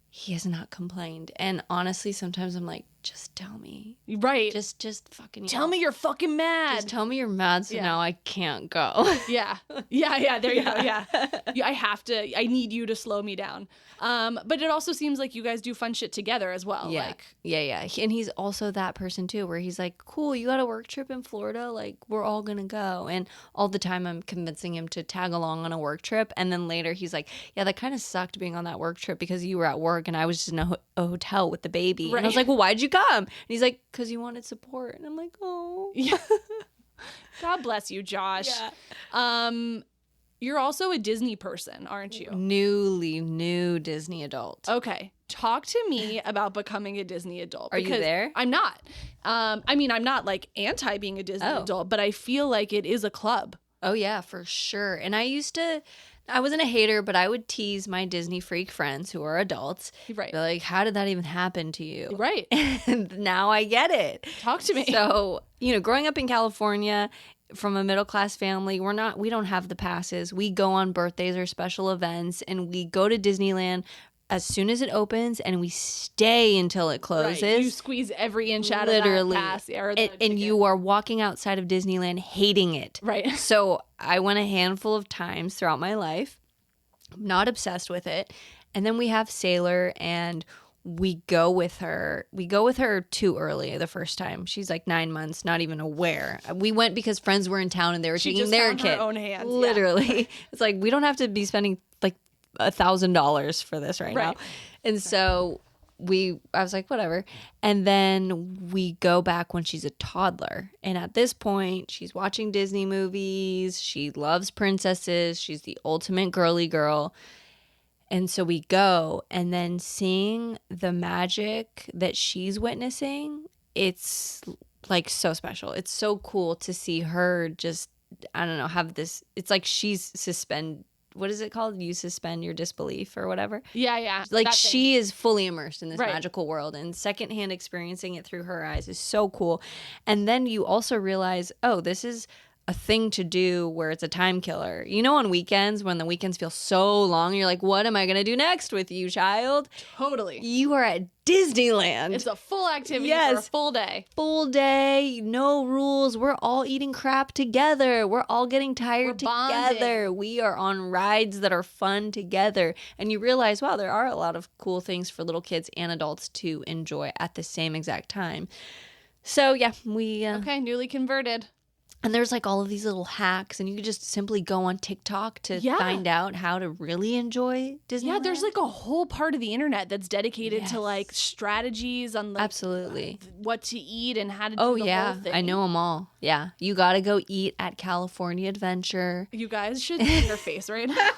He has not complained. And honestly, sometimes I'm like, just tell me. Right. Just fucking tell me you're fucking mad. Just tell me you're mad, so now I can't go. Yeah. There you go. Yeah. I need you to slow me down. But it also seems like you guys do fun shit together as well. Yeah. Yeah. And he's also that person too, where he's like, cool, you got a work trip in Florida? Like, we're all going to go. And all the time I'm convincing him to tag along on a work trip. And then later he's like, yeah, that kind of sucked being on that work trip because you were at work and I was just in a hotel with the baby. Right. And I was like, well, why'd you come? And he's like, because you wanted support. And I'm like, oh. Yeah. God bless you, Josh. Yeah. You're also a Disney person, aren't you? New Disney adult. Okay. Talk to me about becoming a Disney adult. Are you there? I'm not. I'm not like anti being a Disney adult, but I feel like it is a club. Oh, yeah, for sure. And I wasn't a hater, but I would tease my Disney freak friends who are adults. Right. Be like, how did that even happen to you? Right. And now I get it. Talk to me. So, growing up in California from a middle-class family, we don't have the passes. We go on birthdays or special events, and we go to Disneyland as soon as it opens, and we stay until it closes. Right. You squeeze every inch out of that pass. And you are walking outside of Disneyland hating it. Right. So I went a handful of times throughout my life, not obsessed with it. And then we have Sailor, and we go with her. We go with her too early the first time. She's like 9 months, not even aware. We went because friends were in town and they were taking their kid. She just found her own hands. Literally. Yeah. It's like, we don't have to be spending like $1,000 for this right now. And so I was like, whatever. And then we go back when she's a toddler. And at this point, she's watching Disney movies. She loves princesses. She's the ultimate girly girl. And so we go, and then seeing the magic that she's witnessing, it's like so special. It's so cool to see her just, I don't know, have this, it's like she's what is it called? You suspend your disbelief or whatever. Yeah. Like she is fully immersed in this magical world, and secondhand experiencing it through her eyes is so cool. And then you also realize, oh, this is a thing to do where it's a time killer. On weekends, when the weekends feel so long, you're like, what am I going to do next with you, child? Totally. You are at Disneyland. It's a full activity for a full day. Full day, no rules. We're all eating crap together. We're all getting tired together. We are on rides that are fun together. And you realize, wow, there are a lot of cool things for little kids and adults to enjoy at the same exact time. So, yeah, we... Okay, newly converted. And there's like all of these little hacks, and you could just simply go on TikTok to find out how to really enjoy Disneyland. Yeah, there's like a whole part of the internet that's dedicated to like strategies on like absolutely what to eat and how to do the whole thing. I know them all. Yeah, you got to go eat at California Adventure. You guys should see her face right now.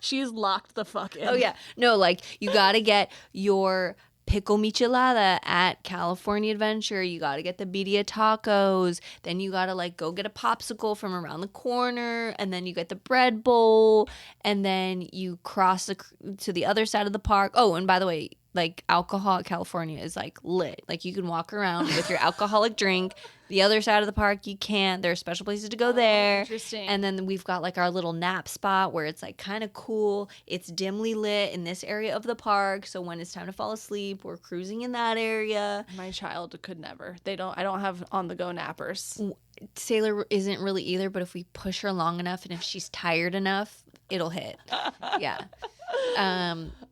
She's locked the fuck in. Oh yeah, no, like you got to get your pickle michelada at California Adventure. You got to get the birria tacos. Then you got to like go get a popsicle from around the corner, and then you get the bread bowl, and then you cross to the other side of the park. Oh, and by the way, like alcohol at California is like lit. Like you can walk around with your alcoholic drink. The other side of the park, you can't. There are special places to go there. Interesting. And then we've got like our little nap spot where it's like kind of cool. It's dimly lit in this area of the park. So when it's time to fall asleep, we're cruising in that area. My child could never. I don't have on the go nappers. Sailor isn't really either, but if we push her long enough and if she's tired enough, it'll hit. Yeah.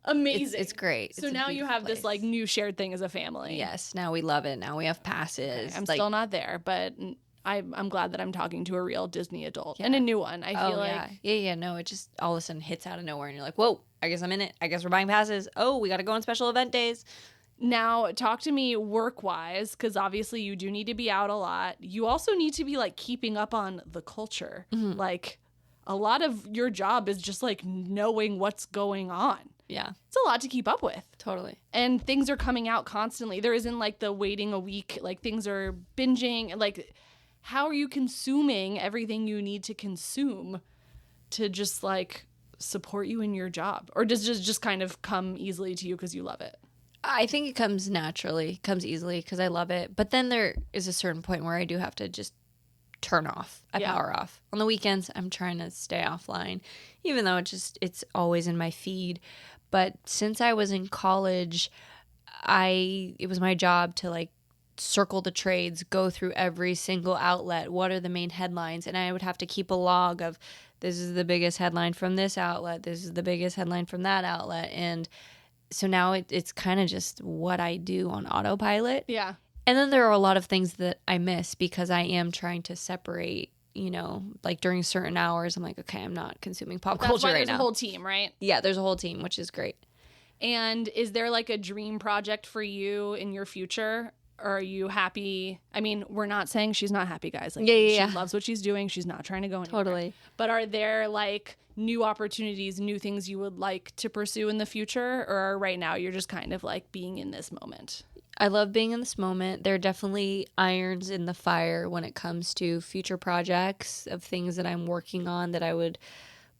Amazing. It's great. So now you have this like new shared thing as a family. Yes, now we love it. Now we have passes. Okay, I'm still not there, but I'm glad that I'm talking to a real Disney adult and a new one. I feel like no, it just all of a sudden hits out of nowhere and you're like, whoa, I guess I'm in it. I guess we're buying passes. Oh, we got to go on special event days. Now, talk to me work-wise, because obviously you do need to be out a lot. You also need to be like keeping up on the culture. Mm-hmm. Like a lot of your job is just like knowing what's going on. Yeah. It's a lot to keep up with. Totally. And things are coming out constantly. There isn't like the waiting a week, like things are binging. Like, how are you consuming everything you need to consume to just like support you in your job? Or does it just kind of come easily to you because you love it? I think it comes naturally, comes easily because I love it. But then there is a certain point where I do have to just turn off. I power off. On the weekends, I'm trying to stay offline, even though it's always in my feed. But since I was in college, it was my job to like circle the trades, go through every single outlet. What are the main headlines? And I would have to keep a log of this is the biggest headline from this outlet. This is the biggest headline from that outlet. And so now it's kind of just what I do on autopilot. Yeah. And then there are a lot of things that I miss because I am trying to separate, like during certain hours, I'm like, okay, I'm not consuming pop culture right now. There's a whole team, right? Yeah, there's a whole team, which is great. And is there like a dream project for you in your future? Or are you happy? I mean, we're not saying she's not happy, guys. Like, she loves what she's doing. She's not trying to go anywhere. Totally. But are there like new opportunities, new things you would like to pursue in the future? Or right now you're just kind of like being in this moment? I love being in this moment. There are definitely irons in the fire when it comes to future projects of things that I'm working on that I would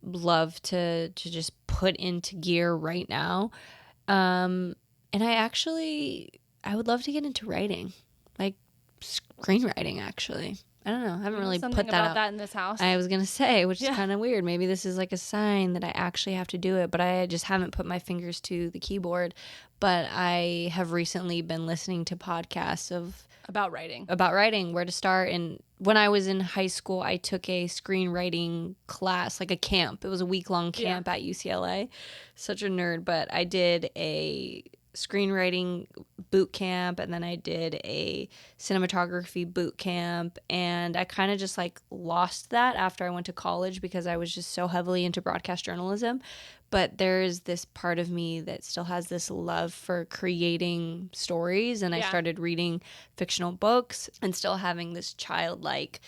love to just put into gear right now. And I would love to get into writing, like screenwriting, actually. I don't know. I haven't really put that about out. That in this house. I was going to say, which is kind of weird. Maybe this is like a sign that I actually have to do it, but I just haven't put my fingers to the keyboard. But I have recently been listening to podcasts about writing, where to start. And when I was in high school, I took a screenwriting class, like a camp. It was a week-long camp at UCLA. Such a nerd, but I did a screenwriting boot camp, and then I did a cinematography boot camp, and I kind of just like lost that after I went to college because I was just so heavily into broadcast journalism. But there's this part of me that still has this love for creating stories, and I started reading fictional books and still having this childlike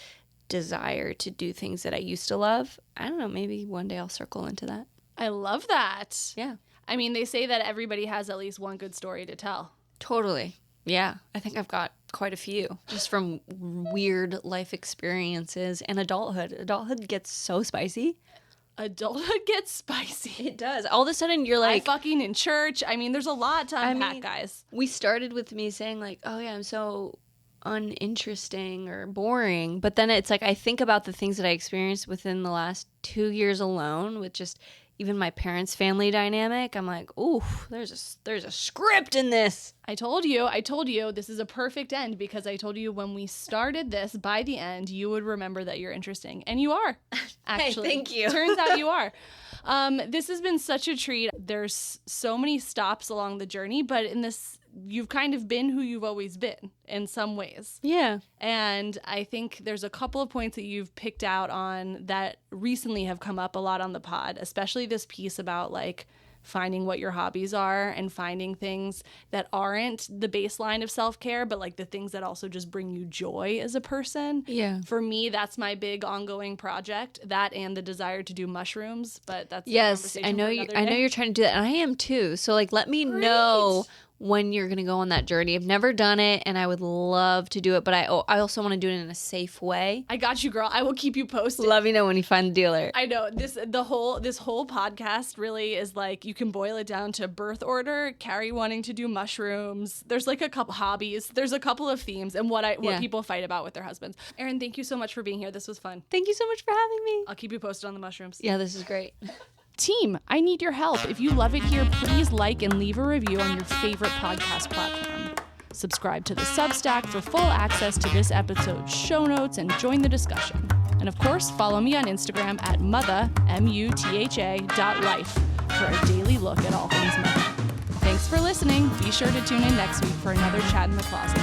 desire to do things that I used to love. I don't know, maybe one day I'll circle into that. I love that. Yeah. I mean, they say that everybody has at least one good story to tell. Totally. Yeah. I think I've got quite a few just from weird life experiences and adulthood. Adulthood gets so spicy. Adulthood gets spicy. It does. All of a sudden, you're like... I fucking in church. I mean, there's a lot to unpack, guys. We started with me saying like, oh yeah, I'm so uninteresting or boring. But then it's like, I think about the things that I experienced within the last 2 years alone with just... even my parents' family dynamic, I'm like, ooh, there's a script in this. I told you this is a perfect end because I told you when we started this, by the end, you would remember that you're interesting. And you are, actually. Hey, thank you. Turns out you are. This has been such a treat. There's so many stops along the journey, but in this you've kind of been who you've always been in some ways. Yeah. And I think there's a couple of points that you've picked out on that recently have come up a lot on the pod, especially this piece about like finding what your hobbies are and finding things that aren't the baseline of self-care, but like the things that also just bring you joy as a person. Yeah. For me, that's my big ongoing project, that and the desire to do mushrooms, but that's Yes, I know you're trying to do that, and I am too. So like let me know when you're going to go on that journey. I've never done it, and I would love to do it, but I also want to do it in a safe way. I got you, girl. I will keep you posted. Let me know when you find the dealer. I know this whole podcast really is like, you can boil it down to birth order, Carrie wanting to do mushrooms. There's like a couple hobbies. There's a couple of themes and what people fight about with their husbands. Erin, thank you so much for being here. This was fun. Thank you so much for having me. I'll keep you posted on the mushrooms. Yeah, this is great. Team, I need your help. If you love it here, please like and leave a review on your favorite podcast platform. Subscribe to the Substack for full access to this episode's show notes and join the discussion. And of course, follow me on Instagram at Mutha, MUTHA.life for a daily look at all things Mutha. Thanks for listening. Be sure to tune in next week for another Chat in the Closet.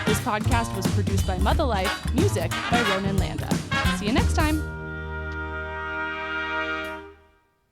This podcast was produced by Mutha Life, music by Ronan Landa.